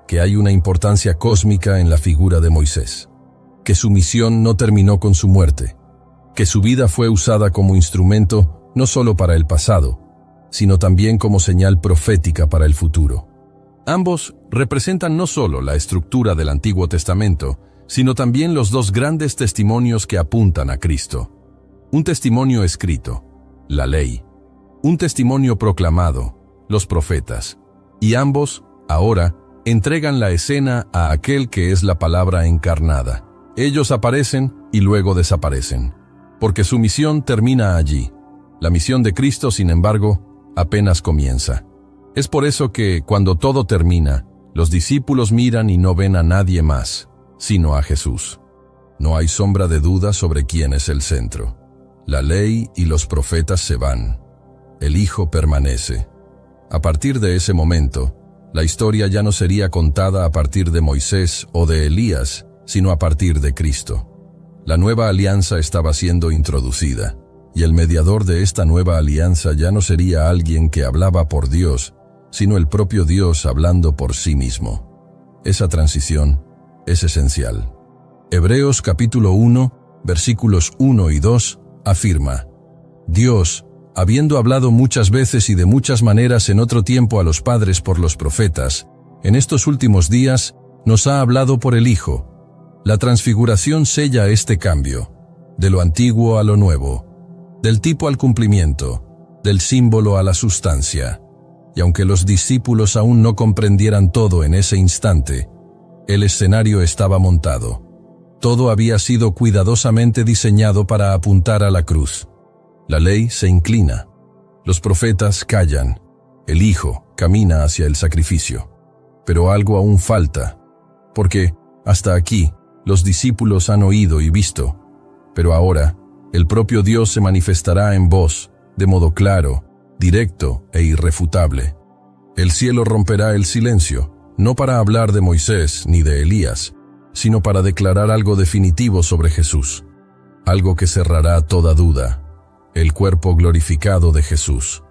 Que hay una importancia cósmica en la figura de Moisés, que su misión no terminó con su muerte, que su vida fue usada como instrumento no solo para el pasado, sino también como señal profética para el futuro. Ambos representan no solo la estructura del Antiguo Testamento, sino también los dos grandes testimonios que apuntan a Cristo. Un testimonio escrito, la ley; un testimonio proclamado, los profetas. Y ambos, ahora, entregan la escena a aquel que es la palabra encarnada. Ellos aparecen y luego desaparecen, porque su misión termina allí. La misión de Cristo, sin embargo, apenas comienza. Es por eso que, cuando todo termina, los discípulos miran y no ven a nadie más, sino a Jesús. No hay sombra de duda sobre quién es el centro. La ley y los profetas se van. El Hijo permanece. A partir de ese momento, la historia ya no sería contada a partir de Moisés o de Elías, sino a partir de Cristo. La nueva alianza estaba siendo introducida, y el mediador de esta nueva alianza ya no sería alguien que hablaba por Dios, sino el propio Dios hablando por sí mismo. Esa transición es esencial. Hebreos capítulo 1, versículos 1 y 2, afirma: Dios, habiendo hablado muchas veces y de muchas maneras en otro tiempo a los padres por los profetas, en estos últimos días nos ha hablado por el Hijo. La transfiguración sella este cambio, de lo antiguo a lo nuevo, del tipo al cumplimiento, del símbolo a la sustancia. Y aunque los discípulos aún no comprendieran todo en ese instante, el escenario estaba montado. Todo había sido cuidadosamente diseñado para apuntar a la cruz. La ley se inclina, los profetas callan, el Hijo camina hacia el sacrificio. Pero algo aún falta, porque, hasta aquí, los discípulos han oído y visto, pero ahora, el propio Dios se manifestará en voz, de modo claro, directo e irrefutable. El cielo romperá el silencio, no para hablar de Moisés ni de Elías, sino para declarar algo definitivo sobre Jesús, algo que cerrará toda duda: el cuerpo glorificado de Jesús.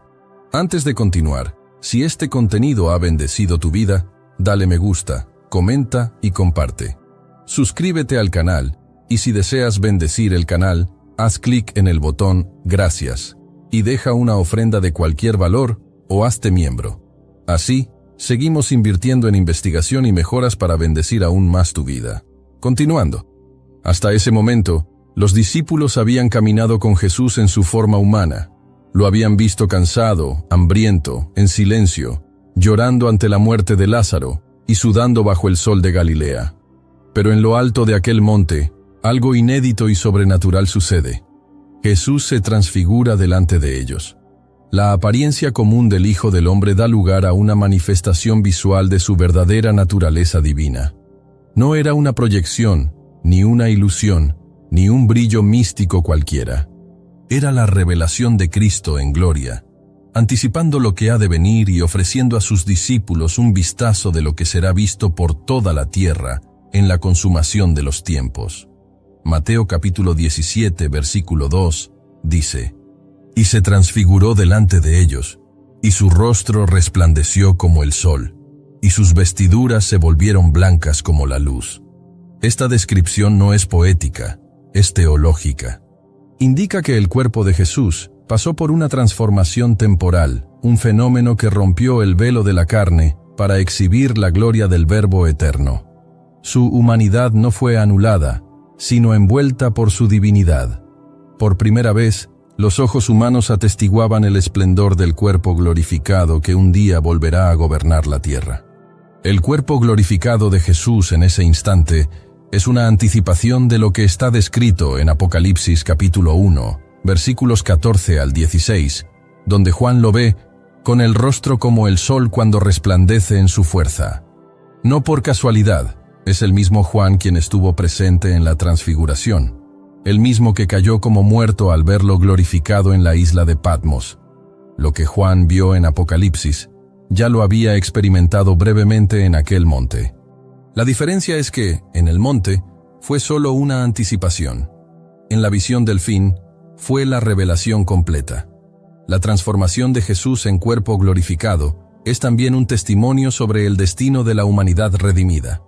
Antes de continuar, si este contenido ha bendecido tu vida, dale me gusta, comenta y comparte. Suscríbete al canal, y si deseas bendecir el canal, haz clic en el botón Gracias, y deja una ofrenda de cualquier valor o hazte miembro. Así, seguimos invirtiendo en investigación y mejoras para bendecir aún más tu vida. Continuando. Hasta ese momento, los discípulos habían caminado con Jesús en su forma humana. Lo habían visto cansado, hambriento, en silencio, llorando ante la muerte de Lázaro y sudando bajo el sol de Galilea. Pero en lo alto de aquel monte, algo inédito y sobrenatural sucede. Jesús se transfigura delante de ellos. La apariencia común del Hijo del Hombre da lugar a una manifestación visual de su verdadera naturaleza divina. No era una proyección, ni una ilusión, ni un brillo místico cualquiera. Era la revelación de Cristo en gloria, anticipando lo que ha de venir y ofreciendo a sus discípulos un vistazo de lo que será visto por toda la tierra en la consumación de los tiempos. Mateo capítulo 17, versículo 2, dice: Y se transfiguró delante de ellos, y su rostro resplandeció como el sol, y sus vestiduras se volvieron blancas como la luz. Esta descripción no es poética, es teológica. Indica que el cuerpo de Jesús pasó por una transformación temporal, un fenómeno que rompió el velo de la carne para exhibir la gloria del Verbo eterno. Su humanidad no fue anulada, sino envuelta por su divinidad. Por primera vez, Los ojos humanos atestiguaban el esplendor del cuerpo glorificado que un día volverá a gobernar la tierra. El cuerpo glorificado de Jesús en ese instante es una anticipación de lo que está descrito en Apocalipsis capítulo 1, versículos 14 al 16, donde Juan lo ve con el rostro como el sol cuando resplandece en su fuerza. No por casualidad, es el mismo Juan quien estuvo presente en la transfiguración, el mismo que cayó como muerto al verlo glorificado en la isla de Patmos. Lo que Juan vio en Apocalipsis ya lo había experimentado brevemente en aquel monte. La diferencia es que, en el monte, fue solo una anticipación. En la visión del fin, fue la revelación completa. La transformación de Jesús en cuerpo glorificado es también un testimonio sobre el destino de la humanidad redimida.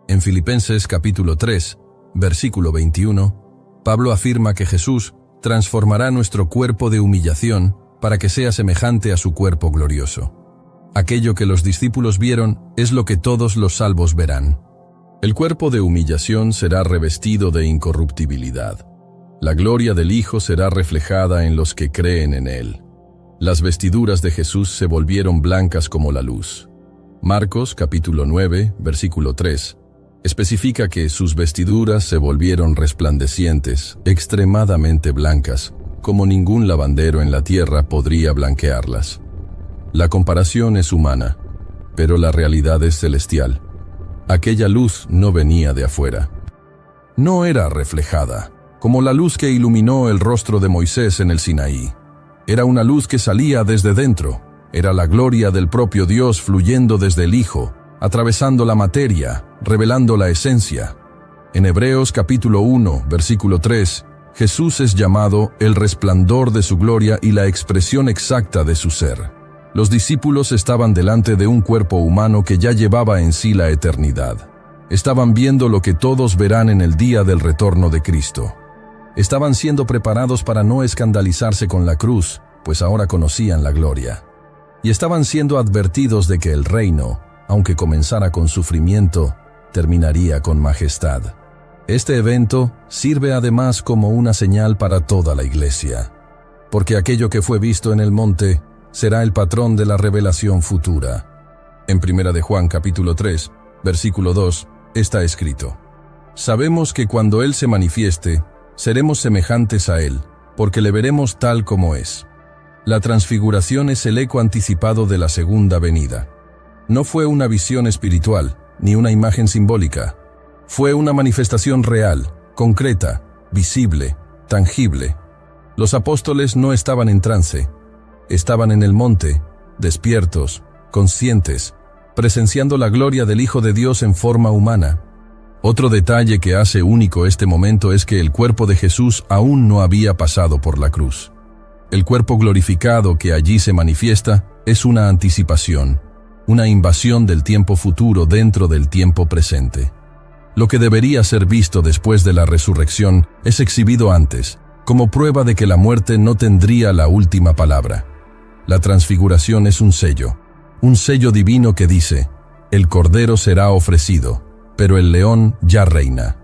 En Filipenses capítulo 3, versículo 21, Pablo afirma que Jesús transformará nuestro cuerpo de humillación para que sea semejante a su cuerpo glorioso. Aquello que los discípulos vieron es lo que todos los salvos verán. El cuerpo de humillación será revestido de incorruptibilidad. La gloria del Hijo será reflejada en los que creen en Él. Las vestiduras de Jesús se volvieron blancas como la luz. Marcos capítulo 9, versículo 3, especifica que sus vestiduras se volvieron resplandecientes, extremadamente blancas, como ningún lavandero en la tierra podría blanquearlas. La comparación es humana, pero la realidad es celestial. Aquella luz no venía de afuera. No era reflejada, como la luz que iluminó el rostro de Moisés en el Sinaí. Era una luz que salía desde dentro. Era la gloria del propio Dios fluyendo desde el Hijo, atravesando la materia, revelando la esencia. En Hebreos capítulo 1, versículo 3, Jesús es llamado el resplandor de su gloria y la expresión exacta de su ser. Los discípulos estaban delante de un cuerpo humano que ya llevaba en sí la eternidad. Estaban viendo lo que todos verán en el día del retorno de Cristo. Estaban siendo preparados para no escandalizarse con la cruz, pues ahora conocían la gloria. Y estaban siendo advertidos de que el reino, aunque comenzara con sufrimiento, terminaría con majestad. Este evento sirve además como una señal para toda la iglesia, porque aquello que fue visto en el monte será el patrón de la revelación futura. En 1 de Juan capítulo 3, versículo 2, está escrito: Sabemos que cuando Él se manifieste, seremos semejantes a Él, porque le veremos tal como es. La transfiguración es el eco anticipado de la segunda venida. No fue una visión espiritual, ni una imagen simbólica. Fue una manifestación real, concreta, visible, tangible. Los apóstoles no estaban en trance. Estaban en el monte, despiertos, conscientes, presenciando la gloria del Hijo de Dios en forma humana. Otro detalle que hace único este momento es que el cuerpo de Jesús aún no había pasado por la cruz. El cuerpo glorificado que allí se manifiesta es una anticipación, una invasión del tiempo futuro dentro del tiempo presente. Lo que debería ser visto después de la resurrección es exhibido antes, como prueba de que la muerte no tendría la última palabra. La transfiguración es un sello divino que dice: el Cordero será ofrecido, pero el león ya reina.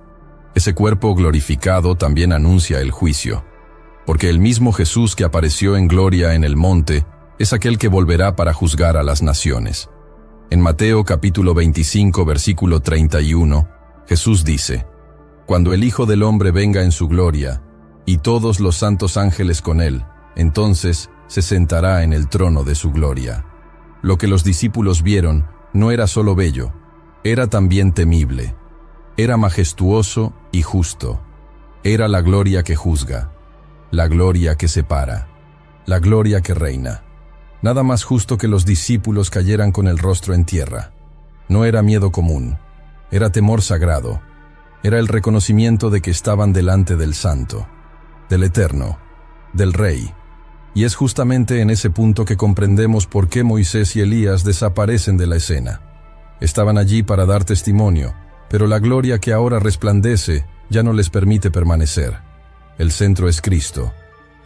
Ese cuerpo glorificado también anuncia el juicio, porque el mismo Jesús que apareció en gloria en el monte es aquel que volverá para juzgar a las naciones. En Mateo capítulo 25, versículo 31, Jesús dice: Cuando el Hijo del Hombre venga en su gloria, y todos los santos ángeles con él, entonces se sentará en el trono de su gloria. Lo que los discípulos vieron no era solo bello, era también temible. Era majestuoso y justo. Era la gloria que juzga, la gloria que separa, la gloria que reina. Nada más justo que los discípulos cayeran con el rostro en tierra. No era miedo común, era temor sagrado. Era el reconocimiento de que estaban delante del Santo, del Eterno, del Rey. Y es justamente en ese punto que comprendemos por qué Moisés y Elías desaparecen de la escena. Estaban allí para dar testimonio, pero la gloria que ahora resplandece ya no les permite permanecer. El centro es Cristo,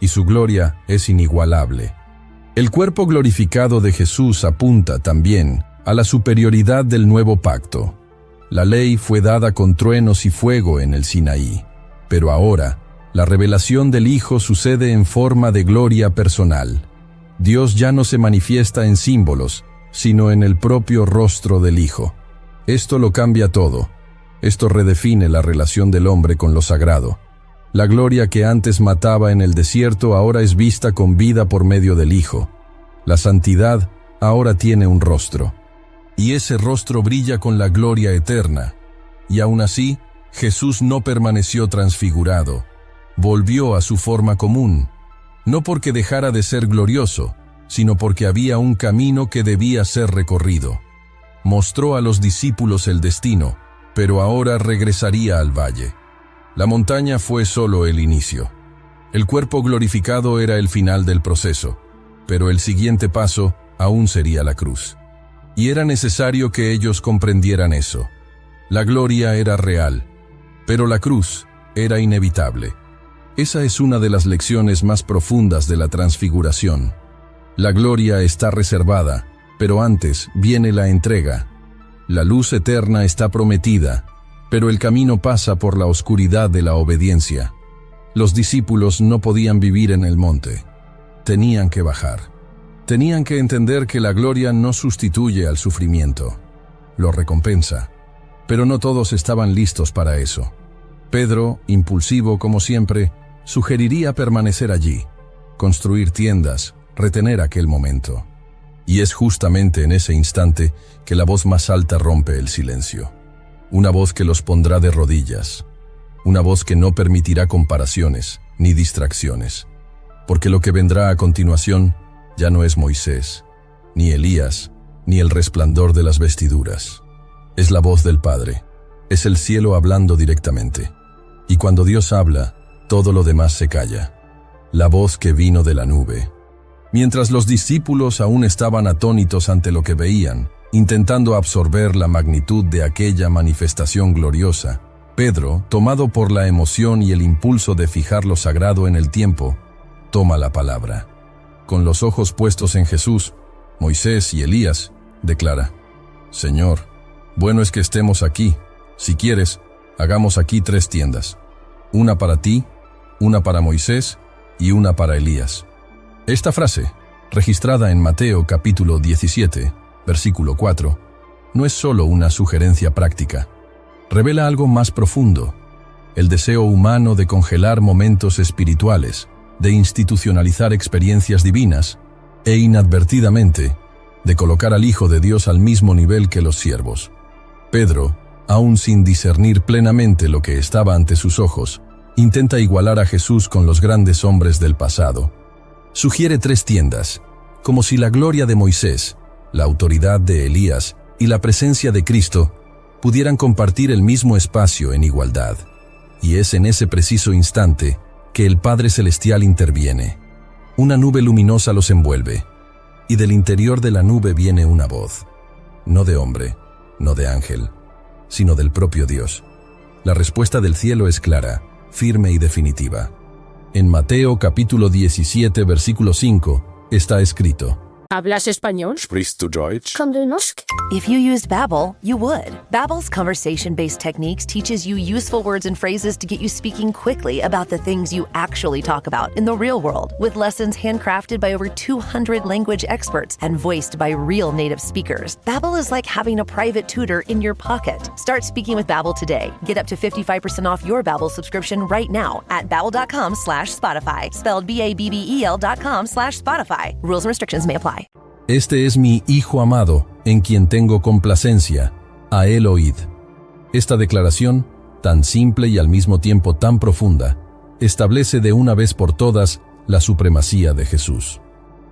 y su gloria es inigualable. El cuerpo glorificado de Jesús apunta también a la superioridad del nuevo pacto. La ley fue dada con truenos y fuego en el Sinaí, pero ahora La revelación del Hijo sucede en forma de gloria personal. Dios ya no se manifiesta en símbolos, sino en el propio rostro del Hijo. Esto lo cambia todo. Esto redefine la relación del hombre con lo sagrado. La gloria que antes mataba en el desierto ahora es vista con vida por medio del Hijo. La santidad ahora tiene un rostro. Y ese rostro brilla con la gloria eterna. Y aún así, Jesús no permaneció transfigurado. Volvió a su forma común. No porque dejara de ser glorioso, sino porque había un camino que debía ser recorrido. Mostró a los discípulos el destino, pero ahora regresaría al valle. La montaña fue solo el inicio. El cuerpo glorificado era el final del proceso, pero el siguiente paso aún sería la cruz. Y era necesario que ellos comprendieran eso. La gloria era real, pero la cruz era inevitable. Esa es una de las lecciones más profundas de la transfiguración. La gloria está reservada, pero antes viene la entrega. La luz eterna está prometida, pero el camino pasa por la oscuridad de la obediencia. Los discípulos no podían vivir en el monte. Tenían que bajar. Tenían que entender que la gloria no sustituye al sufrimiento. Lo recompensa. Pero no todos estaban listos para eso. Pedro, impulsivo como siempre, sugeriría permanecer allí, construir tiendas, retener aquel momento. Y es justamente en ese instante que la voz más alta rompe el silencio. Una voz que los pondrá de rodillas. Una voz que no permitirá comparaciones ni distracciones. Porque lo que vendrá a continuación ya no es Moisés, ni Elías, ni el resplandor de las vestiduras. Es la voz del Padre. Es el cielo hablando directamente. Y cuando Dios habla, todo lo demás se calla. La voz que vino de la nube. Mientras los discípulos aún estaban atónitos ante lo que veían, intentando absorber la magnitud de aquella manifestación gloriosa, Pedro, tomado por la emoción y el impulso de fijar lo sagrado en el tiempo, toma la palabra. Con los ojos puestos en Jesús, Moisés y Elías, declara: Señor, bueno es que estemos aquí. Si quieres, hagamos aquí 3 tiendas. Una para ti, una para Moisés y una para Elías. Esta frase, registrada en Mateo capítulo 17, versículo 4, no es solo una sugerencia práctica. Revela algo más profundo: el deseo humano de congelar momentos espirituales, de institucionalizar experiencias divinas e inadvertidamente de colocar al Hijo de Dios al mismo nivel que los siervos. Pedro, aún sin discernir plenamente lo que estaba ante sus ojos, intenta igualar a Jesús con los grandes hombres del pasado. Sugiere 3 tiendas, como si la gloria de Moisés, la autoridad de Elías y la presencia de Cristo pudieran compartir el mismo espacio en igualdad. Y es en ese preciso instante que el Padre Celestial interviene. Una nube luminosa los envuelve, y del interior de la nube viene una voz, no de hombre, no de ángel, sino del propio Dios. La respuesta del cielo es clara, firme y definitiva. En Mateo capítulo 17, versículo 5, está escrito: ¿Hablas español? Sprichst du Deutsch? Kann du Norsk? If you used Babbel, you would. Babbel's conversation-based techniques teaches you useful words and phrases to get you speaking quickly about the things you actually talk about in the real world, with lessons handcrafted by over 200 language experts and voiced by real native speakers. Babbel is like having a private tutor in your pocket. Start speaking with Babbel today. Get up to 55% off your Babbel subscription right now at babbel.com/Spotify, spelled BABBEL.com/Spotify. Rules and restrictions may apply. Este es mi Hijo amado, en quien tengo complacencia, a él oíd. Esta declaración, tan simple y al mismo tiempo tan profunda, establece de una vez por todas la supremacía de Jesús.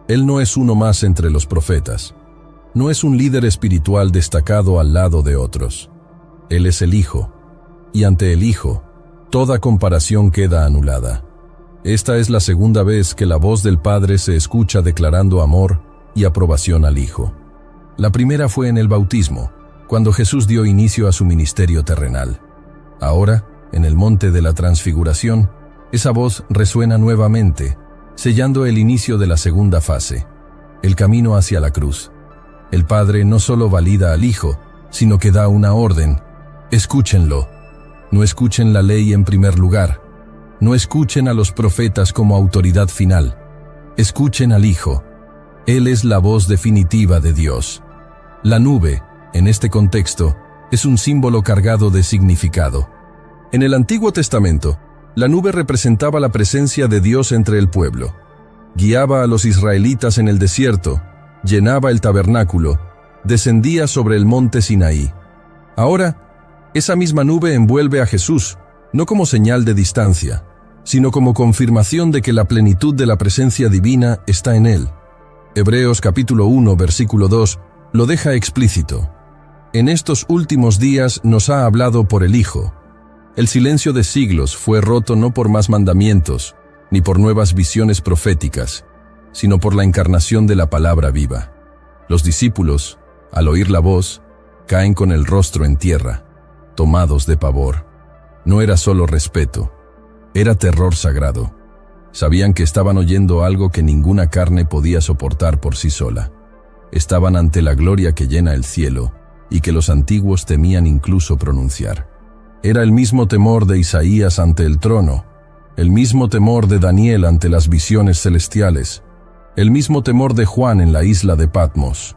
Él no es uno más entre los profetas. No es un líder espiritual destacado al lado de otros. Él es el Hijo, y ante el Hijo, toda comparación queda anulada. Esta es la segunda vez que la voz del Padre se escucha declarando amor y aprobación al Hijo. La primera fue en el bautismo, cuando Jesús dio inicio a su ministerio terrenal. Ahora, en el monte de la Transfiguración, esa voz resuena nuevamente, sellando el inicio de la segunda fase, el camino hacia la cruz. El Padre no solo valida al Hijo, sino que da una orden: escúchenlo. No escuchen la ley en primer lugar. No escuchen a los profetas como autoridad final. Escuchen al Hijo. Él es la voz definitiva de Dios. La nube, en este contexto, es un símbolo cargado de significado. En el Antiguo Testamento, la nube representaba la presencia de Dios entre el pueblo. Guiaba a los israelitas en el desierto, llenaba el tabernáculo, descendía sobre el monte Sinaí. Ahora, esa misma nube envuelve a Jesús, no como señal de distancia, sino como confirmación de que la plenitud de la presencia divina está en él. Hebreos capítulo 1, versículo 2, lo deja explícito. En estos últimos días nos ha hablado por el Hijo. El silencio de siglos fue roto no por más mandamientos, ni por nuevas visiones proféticas, sino por la encarnación de la palabra viva. Los discípulos, al oír la voz, caen con el rostro en tierra, tomados de pavor. No era solo respeto, era terror sagrado. Sabían que estaban oyendo algo que ninguna carne podía soportar por sí sola. Estaban ante la gloria que llena el cielo y que los antiguos temían incluso pronunciar. Era el mismo temor de Isaías ante el trono, el mismo temor de Daniel ante las visiones celestiales, el mismo temor de Juan en la isla de Patmos.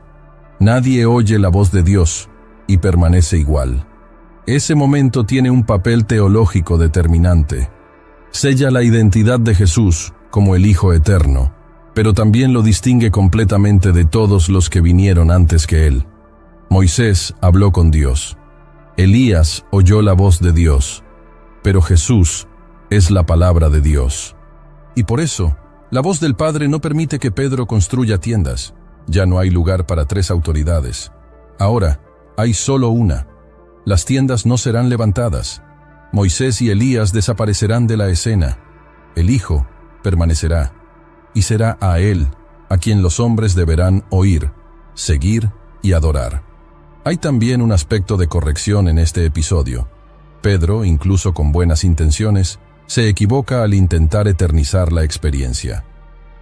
Nadie oye la voz de Dios y permanece igual. Ese momento tiene un papel teológico determinante. Sella la identidad de Jesús como el Hijo Eterno, pero también lo distingue completamente de todos los que vinieron antes que él. Moisés habló con Dios. Elías oyó la voz de Dios, pero Jesús es la palabra de Dios. Y por eso, la voz del Padre no permite que Pedro construya tiendas. Ya no hay lugar para 3 autoridades. Ahora, hay solo una. Las tiendas no serán levantadas. Moisés y Elías desaparecerán de la escena. El Hijo permanecerá, y será a Él a quien los hombres deberán oír, seguir y adorar. Hay también un aspecto de corrección en este episodio. Pedro, incluso con buenas intenciones, se equivoca al intentar eternizar la experiencia.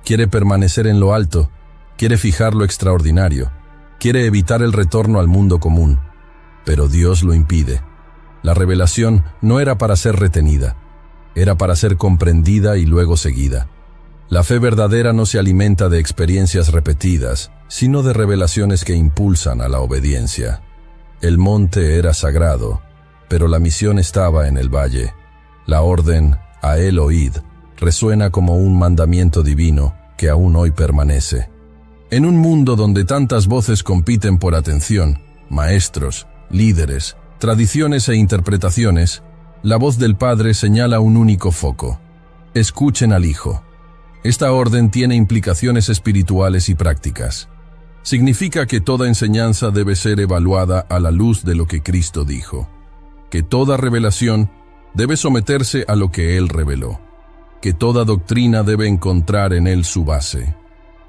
Quiere permanecer en lo alto, quiere fijar lo extraordinario, quiere evitar el retorno al mundo común. Pero Dios lo impide. La revelación no era para ser retenida, era para ser comprendida y luego seguida. La fe verdadera no se alimenta de experiencias repetidas, sino de revelaciones que impulsan a la obediencia. El monte era sagrado, pero la misión estaba en el valle. La orden, a él oíd, resuena como un mandamiento divino que aún hoy permanece. En un mundo donde tantas voces compiten por atención, maestros, líderes, tradiciones e interpretaciones, la voz del Padre señala un único foco. Escuchen al Hijo. Esta orden tiene implicaciones espirituales y prácticas. Significa que toda enseñanza debe ser evaluada a la luz de lo que Cristo dijo. Que toda revelación debe someterse a lo que Él reveló. Que toda doctrina debe encontrar en Él su base.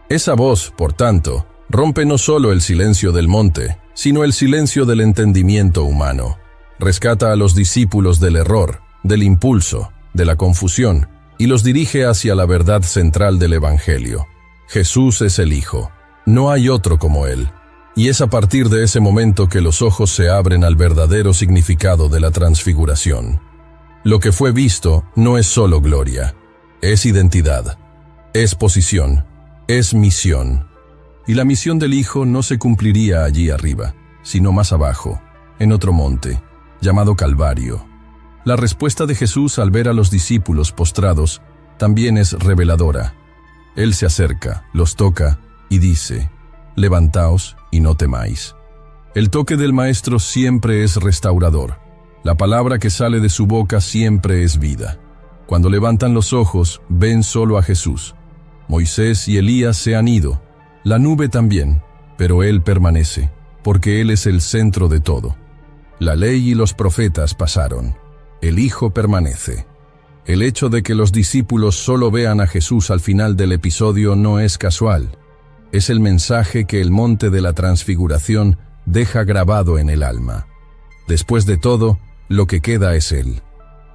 Esa voz, por tanto, rompe no solo el silencio del monte, sino el silencio del entendimiento humano. Rescata a los discípulos del error, del impulso, de la confusión, y los dirige hacia la verdad central del Evangelio. Jesús es el Hijo. No hay otro como Él. Y es a partir de ese momento que los ojos se abren al verdadero significado de la transfiguración. Lo que fue visto no es solo gloria, es identidad, es posición, es misión. Y la misión del Hijo no se cumpliría allí arriba, sino más abajo, en otro monte, llamado Calvario. La respuesta de Jesús al ver a los discípulos postrados también es reveladora. Él se acerca, los toca y dice: «Levantaos y no temáis». El toque del Maestro siempre es restaurador. La palabra que sale de su boca siempre es vida. Cuando levantan los ojos, ven solo a Jesús. Moisés y Elías se han ido, la nube también, pero Él permanece, porque Él es el centro de todo. La ley y los profetas pasaron, el Hijo permanece. El hecho de que los discípulos solo vean a Jesús al final del episodio no es casual. Es el mensaje que el monte de la transfiguración deja grabado en el alma. Después de todo, lo que queda es Él.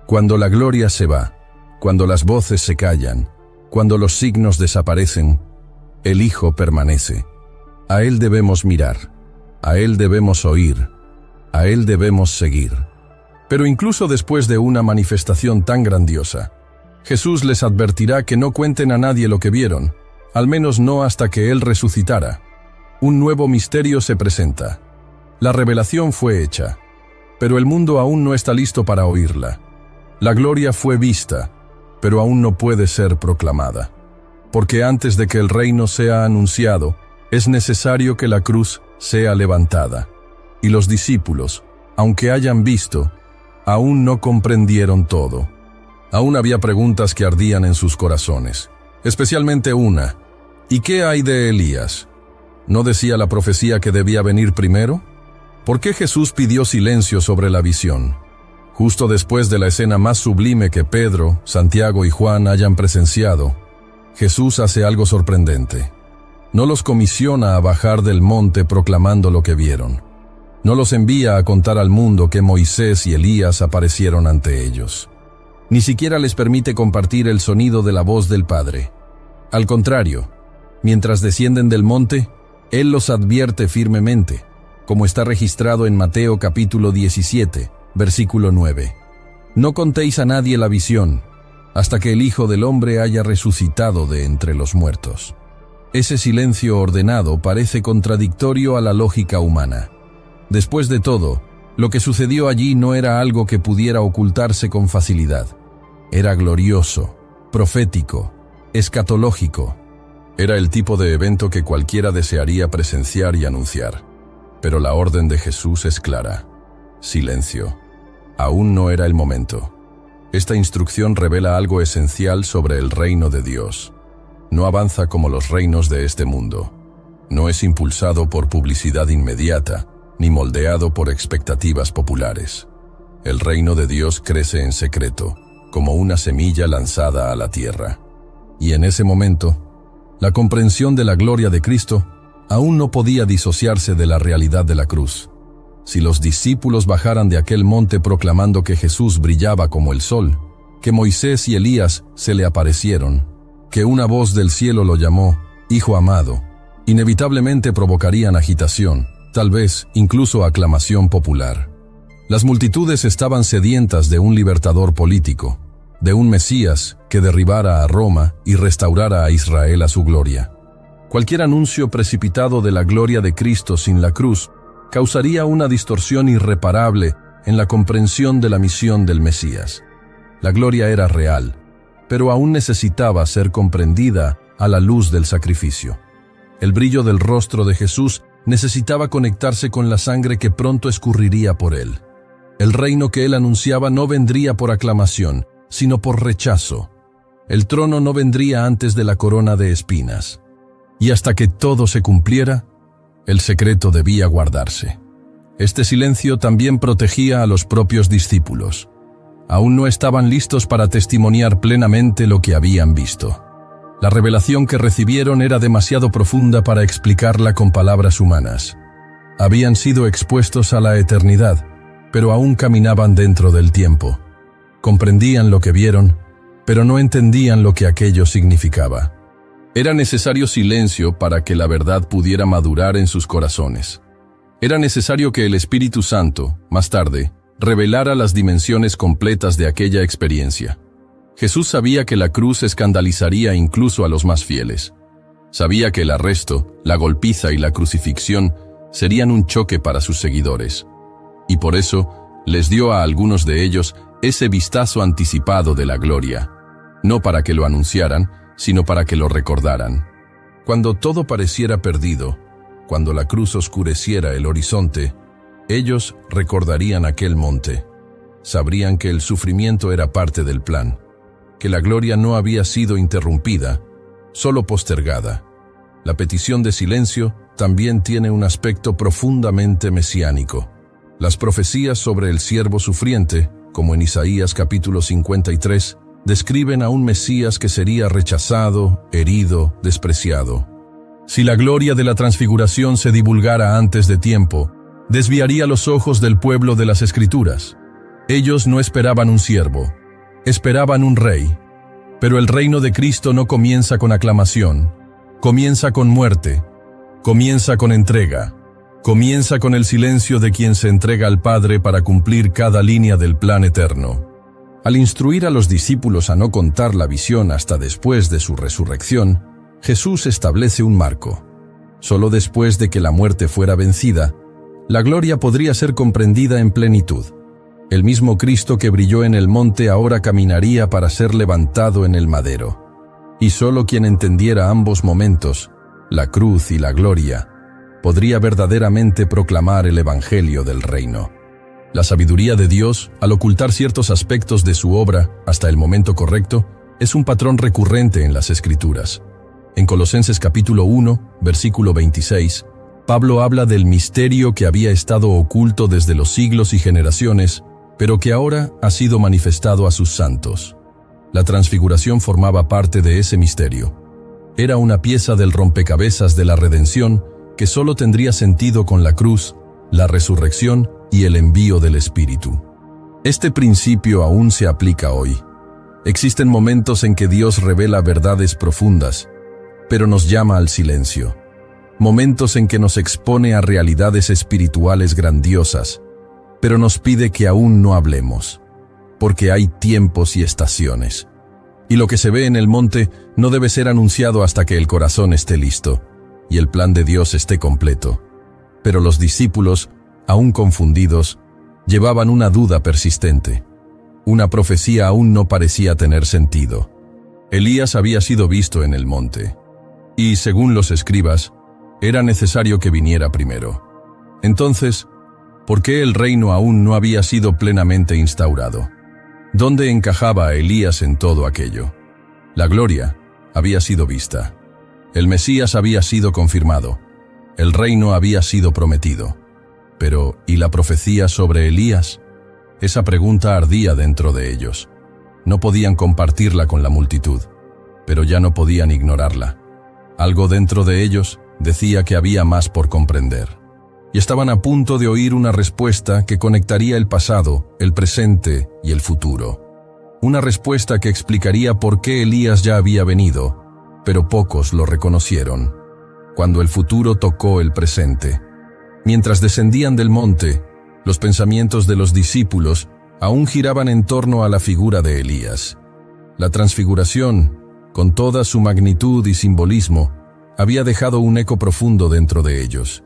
Cuando la gloria se va, cuando las voces se callan, cuando los signos desaparecen, el Hijo permanece. A Él debemos mirar, a Él debemos oír, a Él debemos seguir. Pero incluso después de una manifestación tan grandiosa, Jesús les advertirá que no cuenten a nadie lo que vieron, al menos no hasta que Él resucitara. Un nuevo misterio se presenta. La revelación fue hecha, pero el mundo aún no está listo para oírla. La gloria fue vista, pero aún no puede ser proclamada. Porque antes de que el reino sea anunciado, es necesario que la cruz sea levantada. Y los discípulos, aunque hayan visto, aún no comprendieron todo. Aún había preguntas que ardían en sus corazones, especialmente una: ¿y qué hay de Elías? ¿No decía la profecía que debía venir primero? ¿Por qué Jesús pidió silencio sobre la visión? Justo después de la escena más sublime que Pedro, Santiago y Juan hayan presenciado, Jesús hace algo sorprendente. No los comisiona a bajar del monte proclamando lo que vieron. No los envía a contar al mundo que Moisés y Elías aparecieron ante ellos. Ni siquiera les permite compartir el sonido de la voz del Padre. Al contrario, mientras descienden del monte, Él los advierte firmemente, como está registrado en Mateo capítulo 17, versículo 9. No contéis a nadie la visión, hasta que el Hijo del Hombre haya resucitado de entre los muertos. Ese silencio ordenado parece contradictorio a la lógica humana. Después de todo, lo que sucedió allí no era algo que pudiera ocultarse con facilidad. Era glorioso, profético, escatológico. Era el tipo de evento que cualquiera desearía presenciar y anunciar. Pero la orden de Jesús es clara: silencio. Aún no era el momento. Esta instrucción revela algo esencial sobre el reino de Dios. No avanza como los reinos de este mundo. No es impulsado por publicidad inmediata, ni moldeado por expectativas populares. El reino de Dios crece en secreto, como una semilla lanzada a la tierra. Y en ese momento, la comprensión de la gloria de Cristo aún no podía disociarse de la realidad de la cruz. Si los discípulos bajaran de aquel monte proclamando que Jesús brillaba como el sol, que Moisés y Elías se le aparecieron, que una voz del cielo lo llamó Hijo amado, inevitablemente provocarían agitación, tal vez incluso aclamación popular. Las multitudes estaban sedientas de un libertador político, de un Mesías que derribara a Roma y restaurara a Israel a su gloria. Cualquier anuncio precipitado de la gloria de Cristo sin la cruz causaría una distorsión irreparable en la comprensión de la misión del Mesías. La gloria era real, pero aún necesitaba ser comprendida a la luz del sacrificio. El brillo del rostro de Jesús necesitaba conectarse con la sangre que pronto escurriría por él. El reino que él anunciaba no vendría por aclamación, sino por rechazo. El trono no vendría antes de la corona de espinas. Y hasta que todo se cumpliera, el secreto debía guardarse. Este silencio también protegía a los propios discípulos. Aún no estaban listos para testimoniar plenamente lo que habían visto. La revelación que recibieron era demasiado profunda para explicarla con palabras humanas. Habían sido expuestos a la eternidad, pero aún caminaban dentro del tiempo. Comprendían lo que vieron, pero no entendían lo que aquello significaba. Era necesario silencio para que la verdad pudiera madurar en sus corazones. Era necesario que el Espíritu Santo, más tarde, revelara las dimensiones completas de aquella experiencia. Jesús sabía que la cruz escandalizaría incluso a los más fieles. Sabía que el arresto, la golpiza y la crucifixión serían un choque para sus seguidores. Y por eso les dio a algunos de ellos ese vistazo anticipado de la gloria, no para que lo anunciaran, sino para que lo recordaran. Cuando todo pareciera perdido, cuando la cruz oscureciera el horizonte, ellos recordarían aquel monte. Sabrían que el sufrimiento era parte del plan, que la gloria no había sido interrumpida, solo postergada. La petición de silencio también tiene un aspecto profundamente mesiánico. Las profecías sobre el siervo sufriente, como en Isaías capítulo 53, describen a un Mesías que sería rechazado, herido, despreciado. Si la gloria de la transfiguración se divulgara antes de tiempo, desviaría los ojos del pueblo de las Escrituras. Ellos no esperaban un siervo, esperaban un rey. Pero el reino de Cristo no comienza con aclamación, comienza con muerte, comienza con entrega, comienza con el silencio de quien se entrega al Padre para cumplir cada línea del plan eterno. Al instruir a los discípulos a no contar la visión hasta después de su resurrección, Jesús establece un marco. Solo después de que la muerte fuera vencida, la gloria podría ser comprendida en plenitud. El mismo Cristo que brilló en el monte ahora caminaría para ser levantado en el madero. Y solo quien entendiera ambos momentos, la cruz y la gloria, podría verdaderamente proclamar el Evangelio del Reino. La sabiduría de Dios, al ocultar ciertos aspectos de su obra hasta el momento correcto, es un patrón recurrente en las Escrituras. En Colosenses capítulo 1, versículo 26, Pablo habla del misterio que había estado oculto desde los siglos y generaciones, pero que ahora ha sido manifestado a sus santos. La transfiguración formaba parte de ese misterio. Era una pieza del rompecabezas de la redención que solo tendría sentido con la cruz, la resurrección y el envío del Espíritu. Este principio aún se aplica hoy. Existen momentos en que Dios revela verdades profundas, pero nos llama al silencio. Momentos en que nos expone a realidades espirituales grandiosas, pero nos pide que aún no hablemos, porque hay tiempos y estaciones. Y lo que se ve en el monte no debe ser anunciado hasta que el corazón esté listo y el plan de Dios esté completo. Pero los discípulos, aún confundidos, llevaban una duda persistente. Una profecía aún no parecía tener sentido. Elías había sido visto en el monte, y, según los escribas, era necesario que viniera primero. Entonces, ¿por qué el reino aún no había sido plenamente instaurado? ¿Dónde encajaba Elías en todo aquello? La gloria había sido vista. El Mesías había sido confirmado. El reino había sido prometido. Pero, ¿y la profecía sobre Elías? Esa pregunta ardía dentro de ellos. No podían compartirla con la multitud, pero ya no podían ignorarla. Algo dentro de ellos decía que había más por comprender. Y estaban a punto de oír una respuesta que conectaría el pasado, el presente y el futuro. Una respuesta que explicaría por qué Elías ya había venido, pero pocos lo reconocieron. Cuando el futuro tocó el presente. Mientras descendían del monte, los pensamientos de los discípulos aún giraban en torno a la figura de Elías. La transfiguración, con toda su magnitud y simbolismo, había dejado un eco profundo dentro de ellos.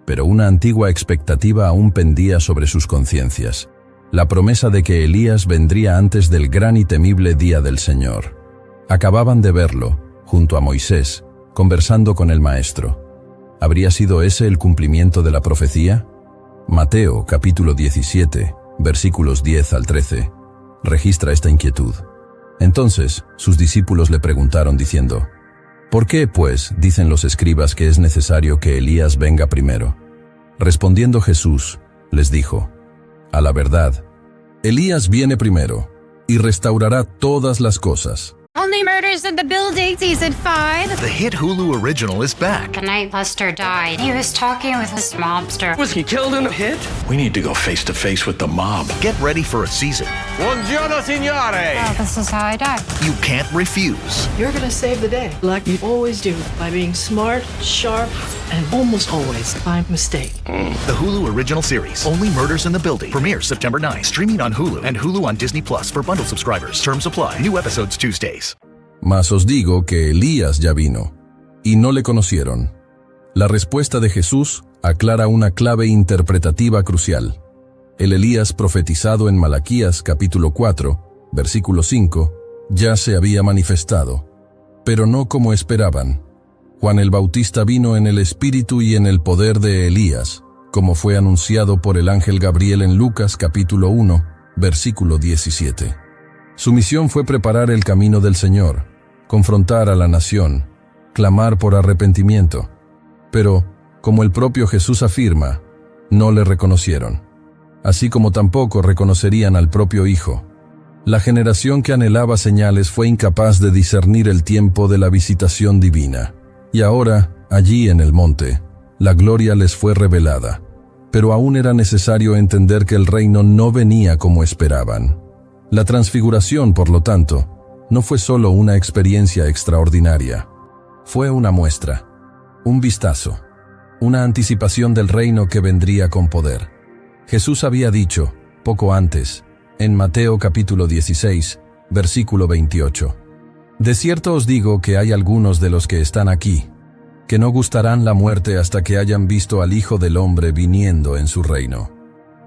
Pero una antigua expectativa aún pendía sobre sus conciencias, la promesa de que Elías vendría antes del gran y temible día del Señor. Acababan de verlo, junto a Moisés, conversando con el Maestro. ¿Habría sido ese el cumplimiento de la profecía? Mateo, capítulo 17, versículos 10 al 13, registra esta inquietud. Entonces, sus discípulos le preguntaron diciendo: ¿por qué, pues, dicen los escribas que es necesario que Elías venga primero? Respondiendo Jesús, les dijo: a la verdad, Elías viene primero y restaurará todas las cosas. Only Murders in the Building, Season 5. The hit Hulu original is back. The night Lester died, he was talking with this mobster. Was he killed in a hit? We need to go face to face with the mob. Get ready for a season. Buongiorno, signore. Oh, this is how I die. You can't refuse. You're gonna save the day, like you always do, by being smart, sharp, and almost always by mistake. The Hulu original series, Only Murders in the Building, premieres September 9th. Streaming on Hulu and Hulu on Disney Plus for bundled subscribers. Terms apply. New episodes Tuesdays. Mas os digo que Elías ya vino, y no le conocieron. La respuesta de Jesús aclara una clave interpretativa crucial. El Elías profetizado en Malaquías capítulo 4, versículo 5, ya se había manifestado, pero no como esperaban. Juan el Bautista vino en el espíritu y en el poder de Elías, como fue anunciado por el ángel Gabriel en Lucas capítulo 1, versículo 17. Su misión fue preparar el camino del Señor, confrontar a la nación, clamar por arrepentimiento. Pero, como el propio Jesús afirma, no le reconocieron, así como tampoco reconocerían al propio Hijo. La generación que anhelaba señales fue incapaz de discernir el tiempo de la visitación divina. Y ahora, allí en el monte, la gloria les fue revelada. Pero aún era necesario entender que el reino no venía como esperaban. La transfiguración, por lo tanto, no fue solo una experiencia extraordinaria. Fue una muestra, un vistazo, una anticipación del reino que vendría con poder. Jesús había dicho, poco antes, en Mateo capítulo 16, versículo 28. De cierto os digo que hay algunos de los que están aquí, que no gustarán la muerte hasta que hayan visto al Hijo del Hombre viniendo en su reino.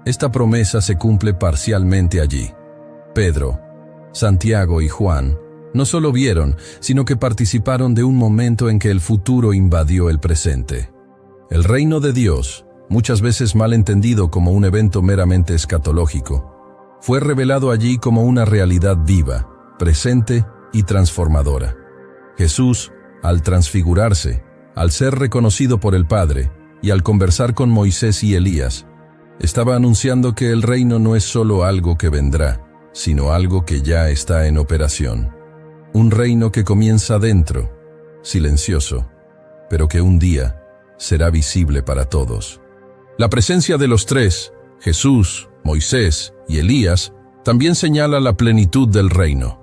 Esta promesa se cumple parcialmente allí. Pedro, Santiago y Juan no solo vieron, sino que participaron de un momento en que el futuro invadió el presente. El reino de Dios, muchas veces mal entendido como un evento meramente escatológico, fue revelado allí como una realidad viva, presente y transformadora. Jesús, al transfigurarse, al ser reconocido por el Padre y al conversar con Moisés y Elías, estaba anunciando que el reino no es solo algo que vendrá, sino algo que ya está en operación. Un reino que comienza dentro, silencioso, pero que un día será visible para todos. La presencia de los tres, Jesús, Moisés y Elías, también señala la plenitud del reino.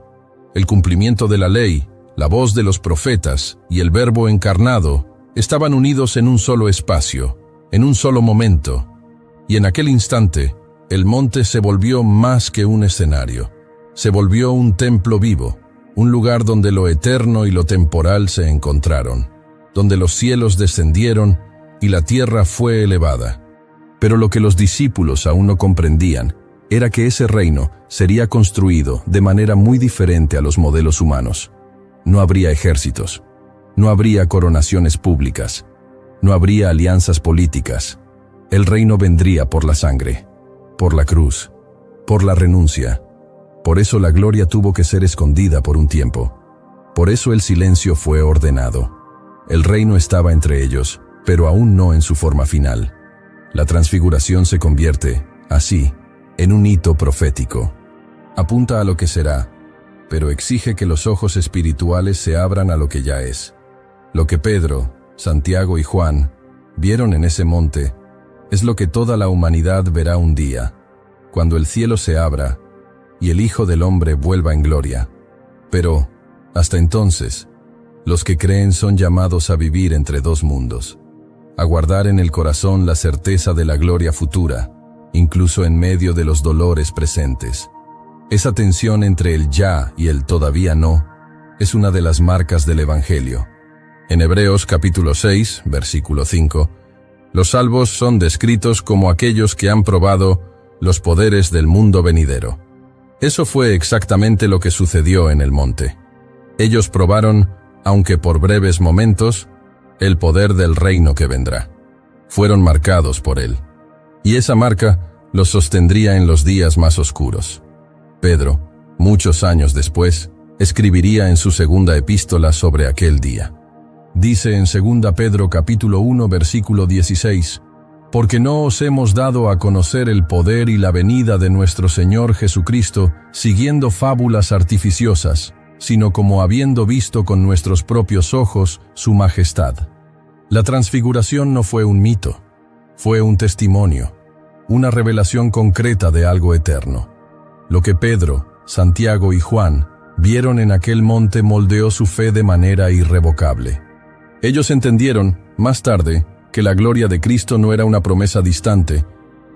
El cumplimiento de la ley, la voz de los profetas y el Verbo encarnado estaban unidos en un solo espacio, en un solo momento, y en aquel instante, el monte se volvió más que un escenario. Se volvió un templo vivo, un lugar donde lo eterno y lo temporal se encontraron, donde los cielos descendieron y la tierra fue elevada. Pero lo que los discípulos aún no comprendían era que ese reino sería construido de manera muy diferente a los modelos humanos. No habría ejércitos, no habría coronaciones públicas, no habría alianzas políticas. El reino vendría por la sangre, por la cruz, por la renuncia. Por eso la gloria tuvo que ser escondida por un tiempo. Por eso el silencio fue ordenado. El reino estaba entre ellos, pero aún no en su forma final. La transfiguración se convierte, así, en un hito profético. Apunta a lo que será, pero exige que los ojos espirituales se abran a lo que ya es. Lo que Pedro, Santiago y Juan vieron en ese monte es lo que toda la humanidad verá un día, cuando el cielo se abra y el Hijo del Hombre vuelva en gloria. Pero, hasta entonces, los que creen son llamados a vivir entre dos mundos, a guardar en el corazón la certeza de la gloria futura, incluso en medio de los dolores presentes. Esa tensión entre el ya y el todavía no es una de las marcas del Evangelio. En Hebreos capítulo 6, versículo 5, los salvos son descritos como aquellos que han probado los poderes del mundo venidero. Eso fue exactamente lo que sucedió en el monte. Ellos probaron, aunque por breves momentos, el poder del reino que vendrá. Fueron marcados por él. Y esa marca los sostendría en los días más oscuros. Pedro, muchos años después, escribiría en su segunda epístola sobre aquel día. Dice en 2 Pedro capítulo 1 versículo 16, porque no os hemos dado a conocer el poder y la venida de nuestro Señor Jesucristo siguiendo fábulas artificiosas, sino como habiendo visto con nuestros propios ojos su majestad. La transfiguración no fue un mito, fue un testimonio, una revelación concreta de algo eterno. Lo que Pedro, Santiago y Juan vieron en aquel monte moldeó su fe de manera irrevocable. Ellos entendieron, más tarde, que la gloria de Cristo no era una promesa distante,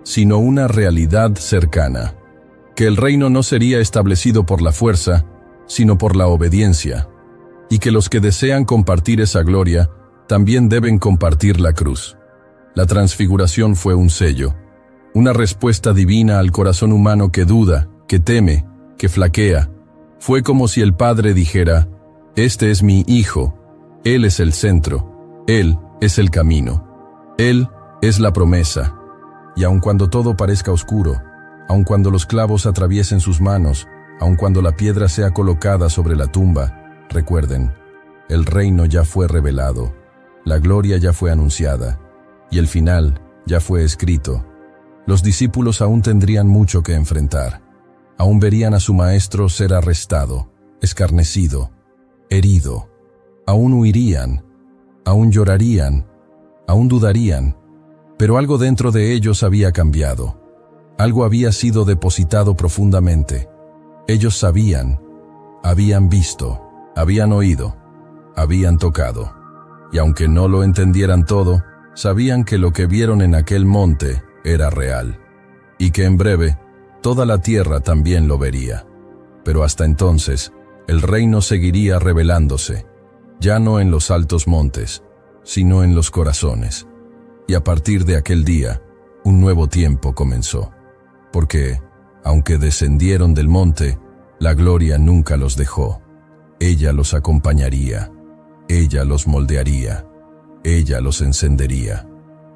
sino una realidad cercana, que el reino no sería establecido por la fuerza, sino por la obediencia, y que los que desean compartir esa gloria también deben compartir la cruz. La transfiguración fue un sello, una respuesta divina al corazón humano que duda, que teme, que flaquea. Fue como si el Padre dijera, este es mi Hijo, Él es el centro, Él es el camino. Él es la promesa, y aun cuando todo parezca oscuro, aun cuando los clavos atraviesen sus manos, aun cuando la piedra sea colocada sobre la tumba, recuerden, el reino ya fue revelado, la gloria ya fue anunciada, y el final ya fue escrito. Los discípulos aún tendrían mucho que enfrentar, aún verían a su maestro ser arrestado, escarnecido, herido, aún huirían, aún llorarían, aún dudarían, pero algo dentro de ellos había cambiado. Algo había sido depositado profundamente. Ellos sabían, habían visto, habían oído, habían tocado. Y aunque no lo entendieran todo, sabían que lo que vieron en aquel monte era real. Y que en breve, toda la tierra también lo vería. Pero hasta entonces, el reino seguiría revelándose, ya no en los altos montes, sino en los corazones. Y a partir de aquel día, un nuevo tiempo comenzó. Porque, aunque descendieron del monte, la gloria nunca los dejó. Ella los acompañaría, ella los moldearía, ella los encendería,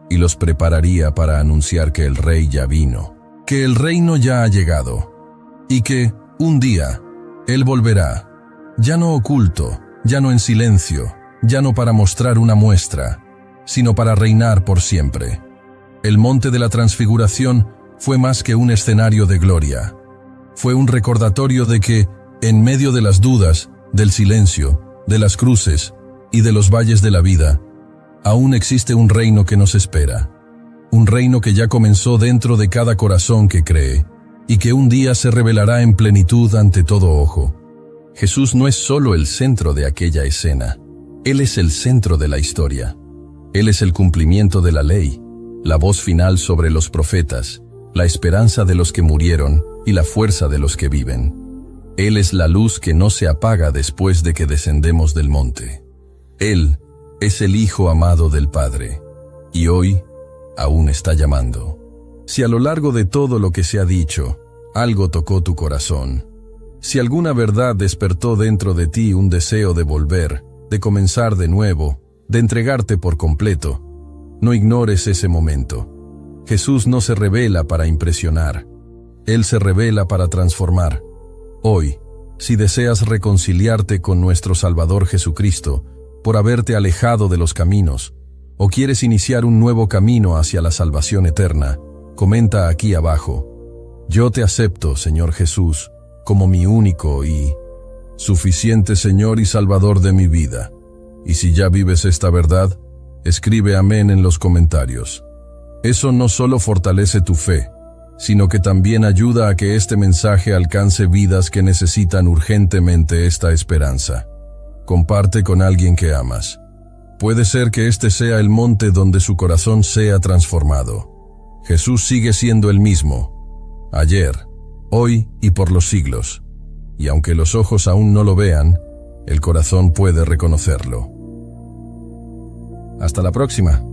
y los prepararía para anunciar que el Rey ya vino, que el reino ya ha llegado, y que, un día, Él volverá, ya no oculto, ya no en silencio, ya no para mostrar una muestra, sino para reinar por siempre. El monte de la Transfiguración fue más que un escenario de gloria. Fue un recordatorio de que, en medio de las dudas, del silencio, de las cruces y de los valles de la vida, aún existe un reino que nos espera. Un reino que ya comenzó dentro de cada corazón que cree, y que un día se revelará en plenitud ante todo ojo. Jesús no es solo el centro de aquella escena, Él es el centro de la historia. Él es el cumplimiento de la ley, la voz final sobre los profetas, la esperanza de los que murieron y la fuerza de los que viven. Él es la luz que no se apaga después de que descendemos del monte. Él es el Hijo amado del Padre, y hoy aún está llamando. Si a lo largo de todo lo que se ha dicho, algo tocó tu corazón, si alguna verdad despertó dentro de ti un deseo de volver, de comenzar de nuevo, de entregarte por completo, no ignores ese momento. Jesús no se revela para impresionar, Él se revela para transformar. Hoy, si deseas reconciliarte con nuestro Salvador Jesucristo por haberte alejado de los caminos, o quieres iniciar un nuevo camino hacia la salvación eterna, comenta aquí abajo: yo te acepto, Señor Jesús, como mi único y suficiente Señor y Salvador de mi vida. Y si ya vives esta verdad, escribe amén en los comentarios. Eso no solo fortalece tu fe, sino que también ayuda a que este mensaje alcance vidas que necesitan urgentemente esta esperanza. Comparte con alguien que amas. Puede ser que este sea el monte donde su corazón sea transformado. Jesús sigue siendo el mismo, ayer, hoy y por los siglos. Y aunque los ojos aún no lo vean, el corazón puede reconocerlo. Hasta la próxima.